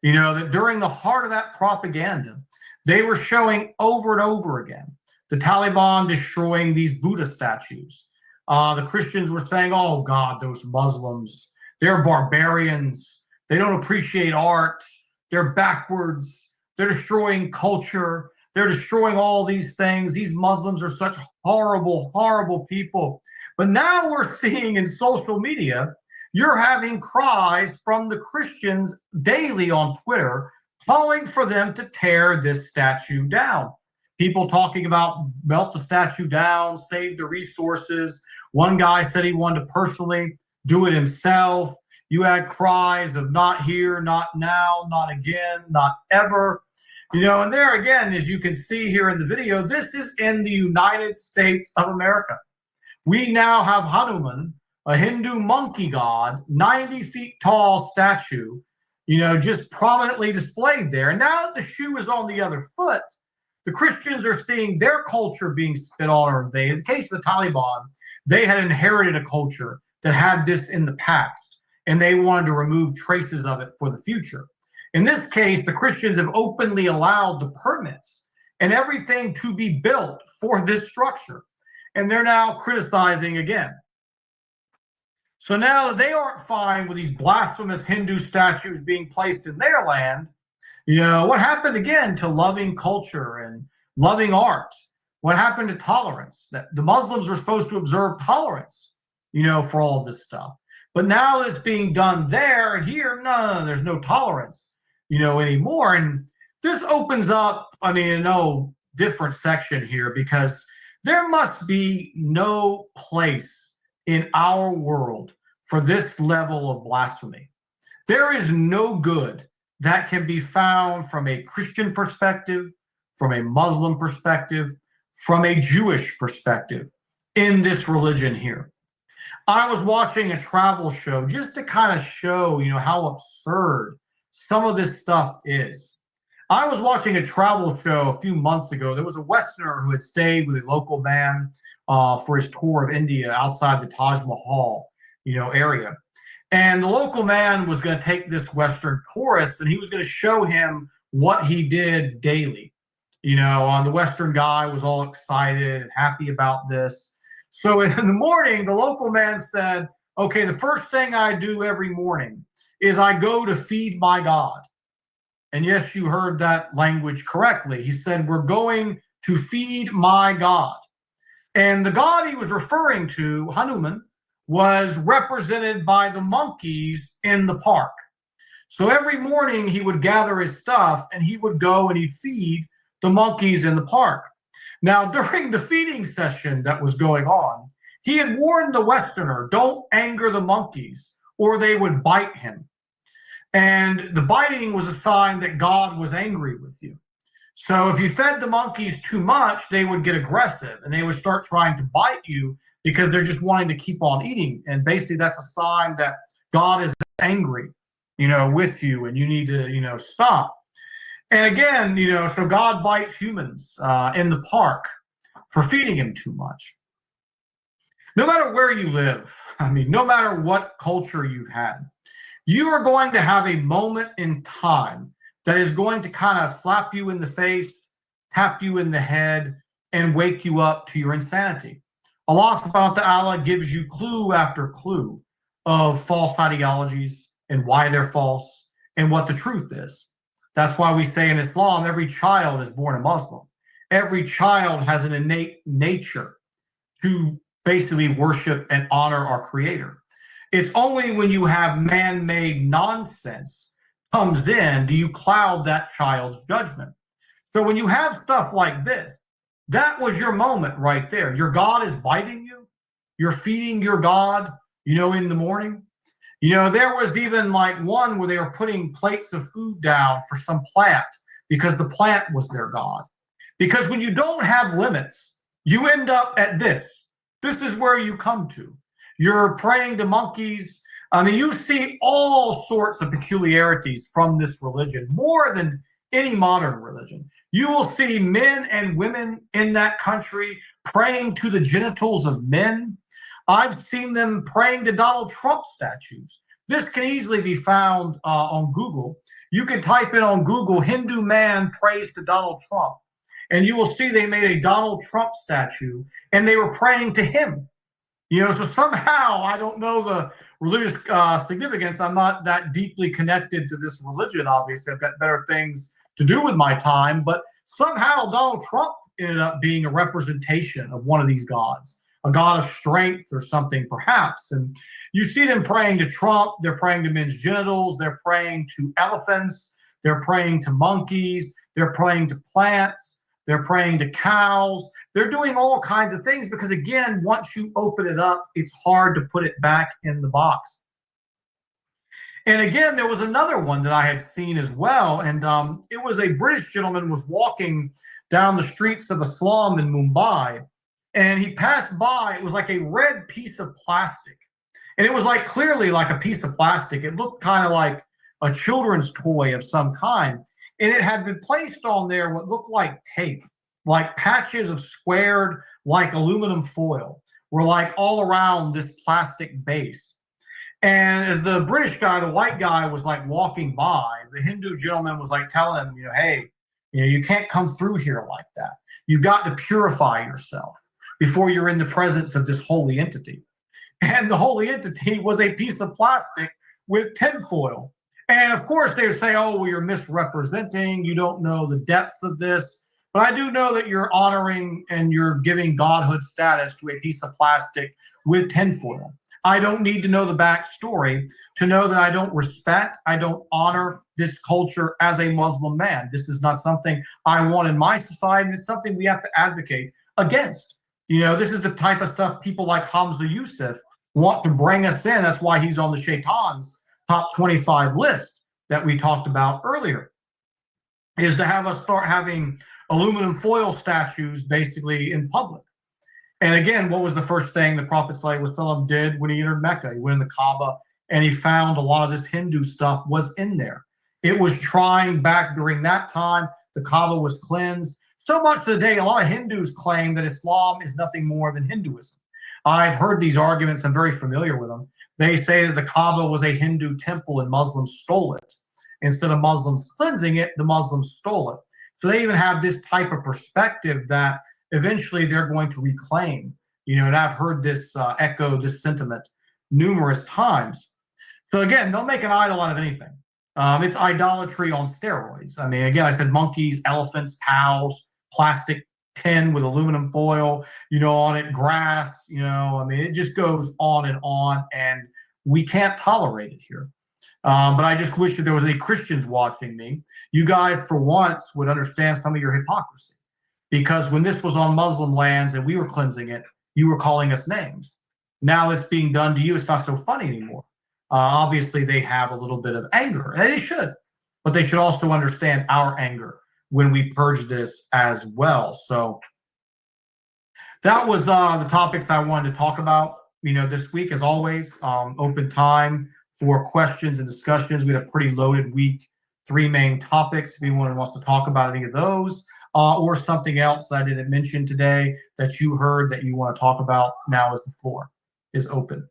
that during the heart of that propaganda, they were showing over and over again the Taliban destroying these Buddha statues. The Christians were saying, oh, God, those Muslims, they're barbarians. They don't appreciate art. They're backwards. They're destroying culture. They're destroying all these things. These Muslims are such horrible, horrible people. But now we're seeing in social media, you're having cries from the Christians daily on Twitter calling for them to tear this statue down. People talking about melt the statue down, save the resources. One guy said he wanted to personally do it himself. You had cries of not here, not now, not again, not ever. And there again, as you can see here in the video, this is in the United States of America. We now have Hanuman, a Hindu monkey god, 90 feet tall statue, just prominently displayed there. And now that the shoe is on the other foot, the Christians are seeing their culture being spit on or invaded. In the case of the Taliban, they had inherited a culture that had this in the past, and they wanted to remove traces of it for the future. In this case, the Christians have openly allowed the permits and everything to be built for this structure. And they're now criticizing again. So now that they aren't fine with these blasphemous Hindu statues being placed in their land, what happened again to loving culture and loving art? What happened to tolerance? That the Muslims were supposed to observe tolerance, for all of this stuff. But now that it's being done there and here, no, there's no tolerance, anymore. And this opens up, a no different section here, because there must be no place in our world for this level of blasphemy. There is no good that can be found from a Christian perspective, from a Muslim perspective, from a Jewish perspective in this religion here. I was watching a travel show just to kind of show, how absurd some of this stuff is. I was watching a travel show a few months ago. There was a Westerner who had stayed with a local man for his tour of India outside the Taj Mahal, area. And the local man was going to take this Western tourist, and he was going to show him what he did daily. The Western guy was all excited and happy about this. So in the morning, the local man said, okay, the first thing I do every morning is I go to feed my God. And yes, you heard that language correctly. He said, we're going to feed my God. And the God he was referring to, Hanuman, was represented by the monkeys in the park. So every morning he would gather his stuff and he would go and he'd feed the monkeys in the park. Now, during the feeding session that was going on, he had warned the Westerner, don't anger the monkeys or they would bite him. And the biting was a sign that God was angry with you. So if you fed the monkeys too much, they would get aggressive and they would start trying to bite you because they're just wanting to keep on eating. And basically that's a sign that God is angry, with you, and you need to, stop. And again, so God bites humans in the park for feeding him too much. No matter where you live, no matter what culture you've had, you are going to have a moment in time that is going to kind of slap you in the face, tap you in the head, and wake you up to your insanity. Allah subhanahu wa ta'ala gives you clue after clue of false ideologies and why they're false and what the truth is. That's why we say in Islam, every child is born a Muslim. Every child has an innate nature to basically worship and honor our Creator. It's only when you have man-made nonsense comes in do you cloud that child's judgment. So when you have stuff like this, that was your moment right there. Your God is biting you. You're feeding your God, in the morning. There was even like one where they were putting plates of food down for some plant because the plant was their God. Because when you don't have limits, you end up at this. This is where you come to. You're praying to monkeys. You see all sorts of peculiarities from this religion, more than any modern religion. You will see men and women in that country praying to the genitals of men. I've seen them praying to Donald Trump statues. This can easily be found on Google. You can type in on Google, Hindu man prays to Donald Trump. And you will see they made a Donald Trump statue and they were praying to him. So somehow, I don't know the religious significance. I'm not that deeply connected to this religion, obviously. I've got better things to do with my time. But somehow Donald Trump ended up being a representation of one of these gods, a god of strength or something, perhaps. And you see them praying to Trump. They're praying to men's genitals. They're praying to elephants. They're praying to monkeys. They're praying to plants. They're praying to cows. They're doing all kinds of things because, again, once you open it up, it's hard to put it back in the box. And again, there was another one that I had seen as well. And it was a British gentleman was walking down the streets of a slum in Mumbai. And he passed by. It was like a red piece of plastic. And it was like clearly like a piece of plastic. It looked kind of like a children's toy of some kind. And it had been placed on there what looked like tape, like patches of squared, like aluminum foil, were like all around this plastic base. And as the British guy, the white guy, was like walking by, the Hindu gentleman was like telling him, hey, you can't come through here like that. You've got to purify yourself before you're in the presence of this holy entity. And the holy entity was a piece of plastic with tinfoil. And of course, they would say, oh, well, you're misrepresenting. You don't know the depth of this. But I do know that you're honoring and you're giving godhood status to a piece of plastic with tinfoil. I don't need to know the backstory to know that I don't respect, I don't honor this culture as a Muslim man. This is not something I want in my society. It's something we have to advocate against. This is the type of stuff people like Hamza Yusuf want to bring us in. That's why he's on the Shaitan's top 25 list that we talked about earlier, is to have us start having aluminum foil statues basically in public. And again, what was the first thing the Prophet ﷺ did when he entered Mecca? He went in the Kaaba and he found a lot of this Hindu stuff was in there. It was trying back during that time. The Kaaba was cleansed. So much today, a lot of Hindus claim that Islam is nothing more than Hinduism. I've heard these arguments. I'm very familiar with them. They say that the Kaaba was a Hindu temple and Muslims stole it. Instead of Muslims cleansing it, the Muslims stole it. So they even have this type of perspective that eventually they're going to reclaim. And I've heard this echo, this sentiment numerous times. So again, don't make an idol out of anything. It's idolatry on steroids. I mean, again, I said monkeys, elephants, cows, plastic tin with aluminum foil, on it, grass, I mean, it just goes on, and we can't tolerate it here. But I just wish that there was any Christians watching me. You guys, for once, would understand some of your hypocrisy. Because when this was on Muslim lands and we were cleansing it, you were calling us names. Now it's being done to you. It's not so funny anymore. Obviously, they have a little bit of anger, and they should. But they should also understand our anger when we purge this as well. So that was the topics I wanted to talk about, this week. As always, open time for questions and discussions. We had a pretty loaded week, 3 main topics. If anyone wants to talk about any of those or something else that I didn't mention today that you heard that you want to talk about, now is the floor is open.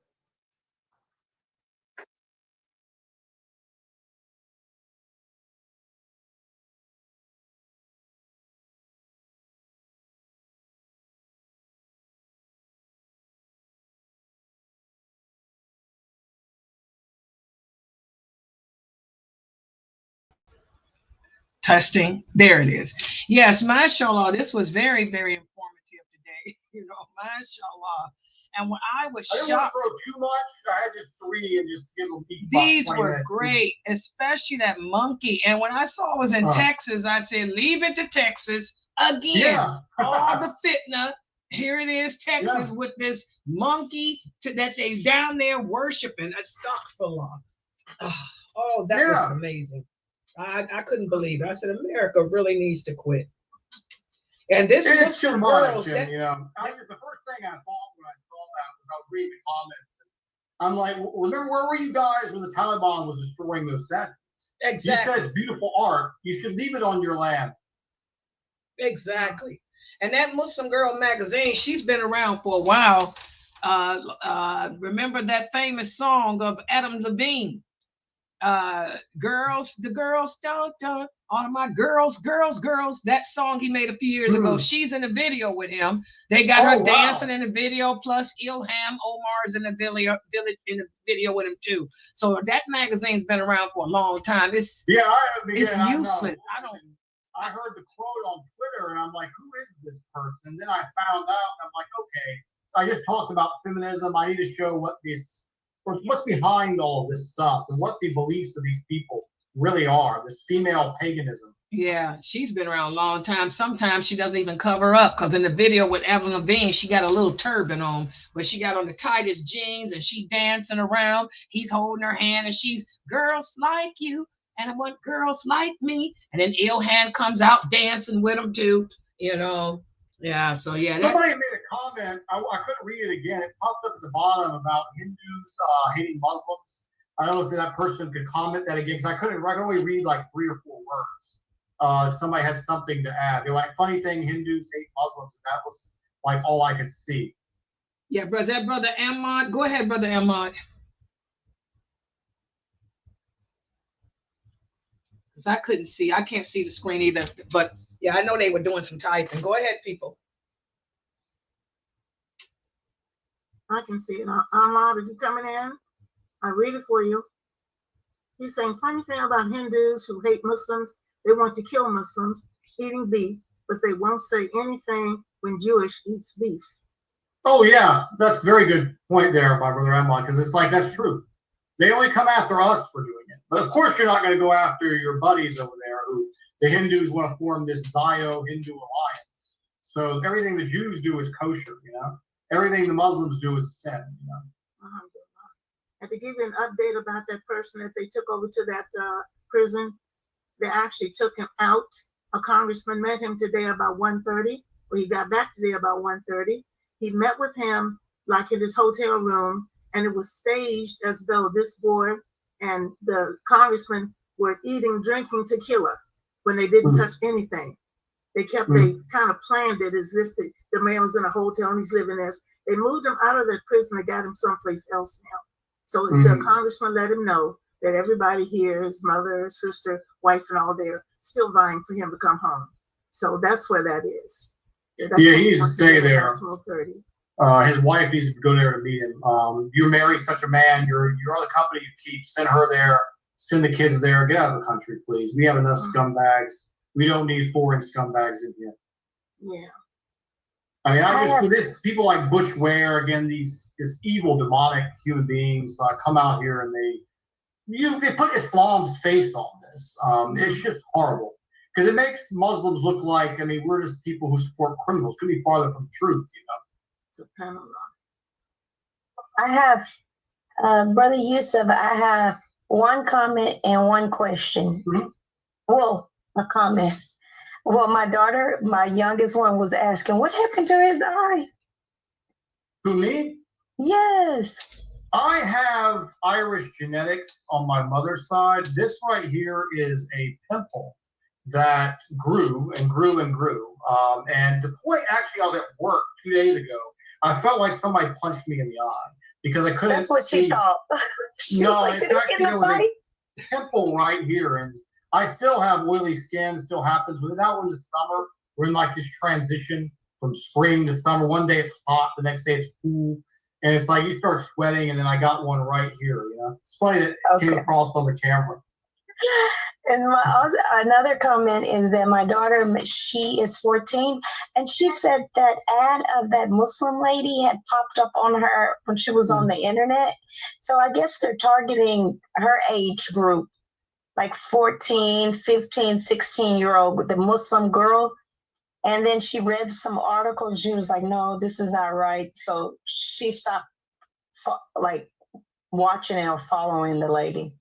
Testing. There it is. Yes, mashallah. This was very, very informative today. Mashallah. And when I was I didn't shocked, want to throw too much. I had just 3 and just give them each these about 20 were minutes. great, especially that monkey. And when I saw it was in Texas, I said, leave it to Texas again. Yeah. All the fitna. Here it is, Texas, with this monkey that they down there worshiping. Astaghfirullah. Oh, that was amazing. I couldn't believe it. I said, America really needs to quit. And this was too for much. girls. The first thing I thought when I saw that was I was reading the comments. I'm like, remember, where were you guys when the Taliban was destroying those statues? Exactly. You said it's beautiful art. You should leave it on your land. Exactly. And that Muslim Girl magazine, she's been around for a while. Remember that famous song of Adam Levine? Girls, the girls, don't, all of my girls. That song he made a few years ago. She's in a video with him. They got her dancing in the video. Plus, Ilham Omar is in the video with him too. So that magazine's been around for a long time. It's useless. I heard the quote on Twitter, and I'm like, who is this person? Then I found out, and I'm like, okay. So I just talked about feminism. I need to show what's behind all of this stuff and what the beliefs of these people really are, this female paganism. Yeah, she's been around a long time. Sometimes she doesn't even cover up, because in the video with Evan Levine, she got a little turban on, but she got on the tightest jeans and she dancing around. He's holding her hand and she's, girls like you, and I want girls like me. And then Ilhan comes out dancing with him too, Yeah, so yeah. Somebody made a comment. I couldn't read it again. It popped up at the bottom about Hindus hating Muslims. I don't know if that person could comment that again, because I could only read like 3 or 4 words. Somebody had something to add. They're like, funny thing, Hindus hate Muslims. And that was like all I could see. Yeah, bro. Is that Brother Ahmad? Go ahead, Brother Ahmad. Because I couldn't see. I can't see the screen either. But yeah, I know they were doing some typing. Go ahead, people. I can see it. Ahmad, if you're coming in, I read it for you. He's saying, funny thing about Hindus who hate Muslims, they want to kill Muslims eating beef, but they won't say anything when Jewish eats beef. Oh, yeah. That's a very good point there, my brother Ahmad, because it's like, that's true. They only come after us for doing it. But of course, you're not going to go after your buddies over there who the Hindus want to form this Zio-Hindu alliance. So everything the Jews do is kosher, Everything the Muslims do is sin, And to give you an update about that person that they took over to that prison, they actually took him out. A congressman met him today about 1:30. Well, he got back today about 1:30. He met with him like in his hotel room, and it was staged as though this boy and the congressman were eating, drinking tequila when they didn't touch anything. They kind of planned it as if the man was in a hotel and he's living there. They moved him out of the prison and got him someplace else now. So the congressman let him know that everybody here, his mother, sister, wife, and all there, still vying for him to come home. So that's where that is. He needs to stay there. 12:30. His wife needs to go there to meet him. You're marrying such a man. Your other company you keep, send her there. send the kids there. Get out of the country, please. We have enough scumbags. We don't need foreign scumbags in here. Yeah. I mean, this people like Butch Ware, again, this evil, demonic human beings come out here and they put Islam's face on this. It's just horrible because it makes Muslims look like, I mean, we're just people who support criminals. Could be farther from the truth, SubhanAllah. I have, Brother Yusuf, I have one comment and one question. Mm-hmm. Well, a comment. Well, my daughter, my youngest one, was asking, what happened to his eye? Who, me? Yes. I have Irish genetics on my mother's side. This right here is a pimple that grew and grew and grew. And the point, actually, I was at work 2 days ago. I felt like somebody punched me in the eye because I couldn't. That's what she thought. She no, was like, it's actually there was a pimple right here, and I still have oily skin. Still happens. But now we're in the summer. We're in like this transition from spring to summer. One day it's hot, the next day it's cool, and it's like you start sweating. And then I got one right here. It's funny that it came across on the camera. And another comment is that my daughter, she is 14, and she said that ad of that Muslim lady had popped up on her when she was on the internet. So I guess they're targeting her age group, like 14, 15, 16-year-old with the Muslim girl. And then she read some articles. She was like, no, this is not right. So she stopped watching it or following the lady.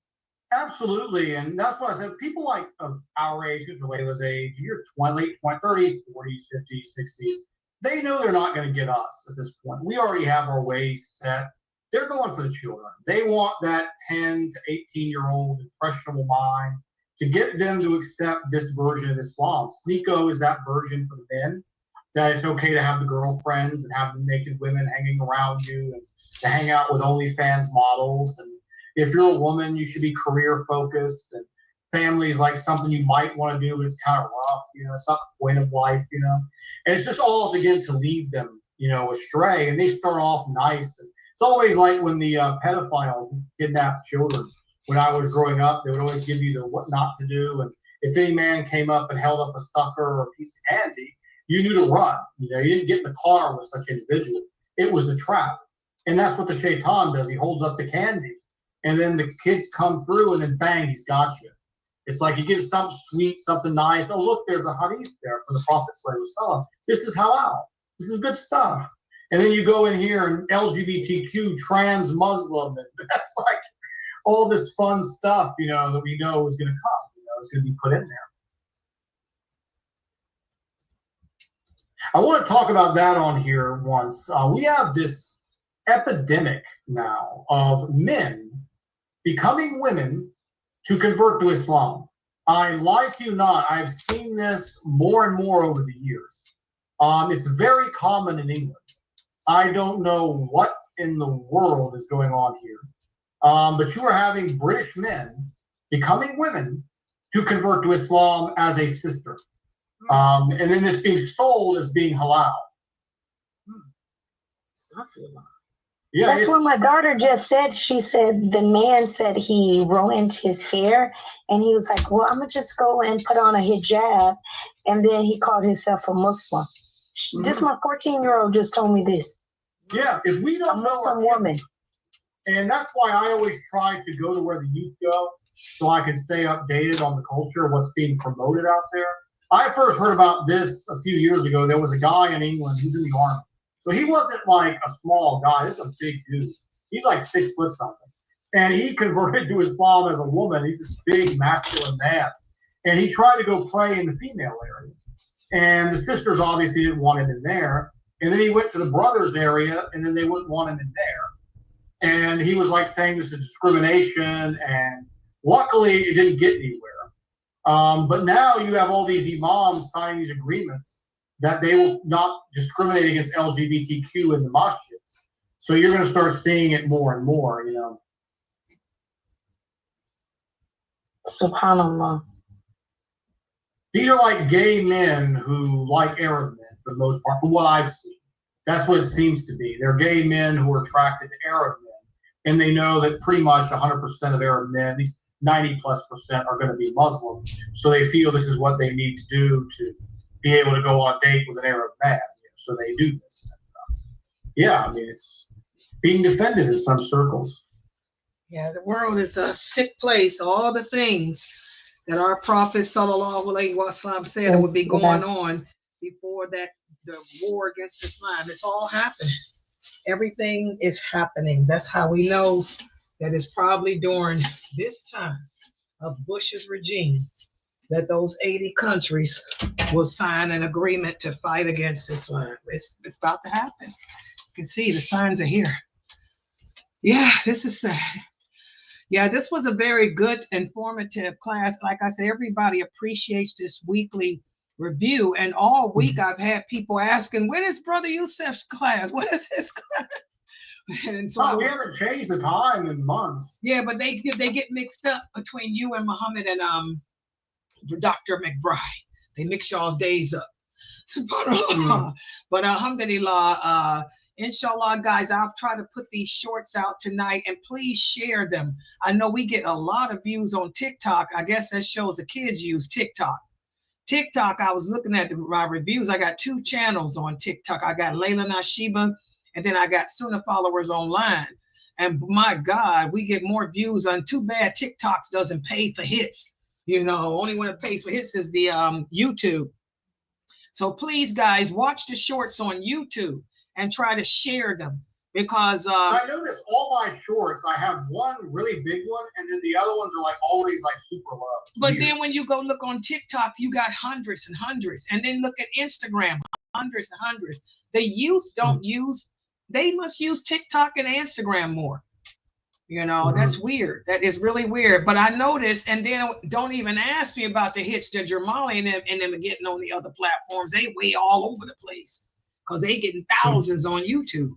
Absolutely, and that's what I said. People like of our age, who's Layla's age, you're 20, late 20s, 30s, 40s, 50s, 60s. They know they're not going to get us at this point. We already have our ways set. They're going for the children. They want that 10 to 18-year-old impressionable mind to get them to accept this version of Islam. Sneeko is that version for the men, that it's okay to have the girlfriends and have the naked women hanging around you and to hang out with OnlyFans models. And if you're a woman, you should be career focused, and family's like something you might want to do, but it's kind of rough, it's not the point of life, and it's just all again to lead them, astray. And they start off nice. And it's always like when the pedophiles kidnapped children. When I was growing up, they would always give you the what not to do. And if any man came up and held up a sucker or a piece of candy, you knew to run. You didn't get in the car with such an individual. It was a trap. And that's what the shaitan does. He holds up the candy. And then the kids come through, and then bang, he's got you. It's like you give something sweet, something nice. Oh, look, there's a hadith there from the Prophet ﷺ. This is halal. This is good stuff. And then you go in here and LGBTQ, trans Muslim, and that's like all this fun stuff, that we know is going to come. Is going to be put in there. I want to talk about that on here once. We have this epidemic now of men becoming women to convert to Islam. I like you not, I've seen this more and more over the years. It's very common in England. I don't know what in the world is going on here. But you are having British men becoming women to convert to Islam as a sister. And then it's being sold as being halal. Yeah, that's what my daughter just said. She said the man said he ruined his hair, and he was like, well, I'm going to just go and put on a hijab. And then he called himself a Muslim. This my 14-year-old just told me this. Yeah, if we don't know a Muslim woman. And that's why I always try to go to where the youth go so I can stay updated on the culture, what's being promoted out there. I first heard about this a few years ago. There was a guy in England who's in the army. So he wasn't like a small guy. This is a big dude. He's like 6 foot something. And he converted to Islam as a woman. He's this big masculine man. And he tried to go pray in the female area. And the sisters obviously didn't want him in there. And then he went to the brothers area, and then they wouldn't want him in there. And he was like saying this is discrimination. And luckily it didn't get anywhere. But now you have all these imams signing these agreements that they will not discriminate against LGBTQ in the masjids. So you're going to start seeing it more and more, SubhanAllah. These are like gay men who like Arab men for the most part, from what I've seen. That's what it seems to be. They're gay men who are attracted to Arab men. And they know that pretty much 100% of Arab men, these 90+% are going to be Muslim. So they feel this is what they need to do to be able to go on a date with an Arab man. So they do this. Yeah, I mean, it's being defended in some circles. Yeah, the world is a sick place. All the things that our Prophet Sallallahu Alaihi Wasallam said would be going on before that, the war against Islam. It's all happening. Everything is happening. That's how we know that it's probably during this time of Bush's regime that those 80 countries will sign an agreement to fight against Islam. It's about to happen. You can see the signs are here. Yeah, this is sad. Yeah, this was a very good, informative class. Like I said, everybody appreciates this weekly review. And all week I've had people asking, when is Brother Yusuf's class? What is his class? And so we haven't changed the time in months. Yeah, but they get mixed up between you and Muhammad and Dr. McBride. They mix y'all's days up. SubhanAllah. But alhamdulillah, inshallah, guys, I'll try to put these shorts out tonight, and please share them. I know we get a lot of views on TikTok. I guess that shows the kids use TikTok. TikTok, I was looking at my reviews. I got 2 channels on TikTok. I got Laila Nasheeba, and then I got Sunnahfollowers online. And my God, we get more views on. Too bad TikTok doesn't pay for hits. You know, only one that pays for hits is the YouTube. So please, guys, watch the shorts on YouTube and try to share them, because I noticed all my shorts, I have one really big one, and then the other ones are like always like super low. But then when you go look on TikTok, you got hundreds and hundreds. And then look at Instagram, hundreds and hundreds. The youth don't use, they must use TikTok and Instagram more. You know, that's weird. That is really weird. But I noticed, and then don't even ask me about the hits that Jamali and them are getting on the other platforms. They way all over the place because they getting thousands on YouTube.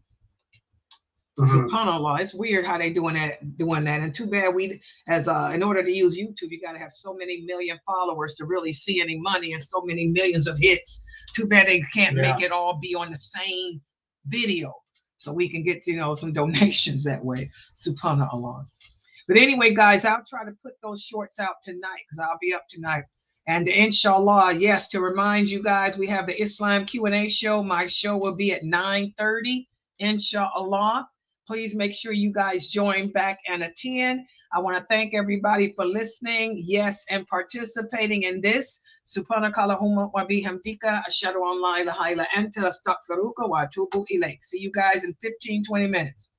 SubhanAllah, it's weird how they doing that. And too bad we, as in order to use YouTube, you got to have so many million followers to really see any money and so many millions of hits. Too bad they can't make it all be on the same video, so we can get, you know, some donations that way. SubhanAllah. But anyway, guys, I'll try to put those shorts out tonight because I'll be up tonight. And inshallah, yes, to remind you guys, we have the Islam Q&A show. My show will be at 9:30, inshallah. Please make sure you guys join back and attend. I want to thank everybody for listening, yes, and participating in this. Subhanakallahumma wa bihamdika ashhadu an la ilaha illa anta astaghfiruka wa atubu ilayk. See you guys in 15-20 minutes.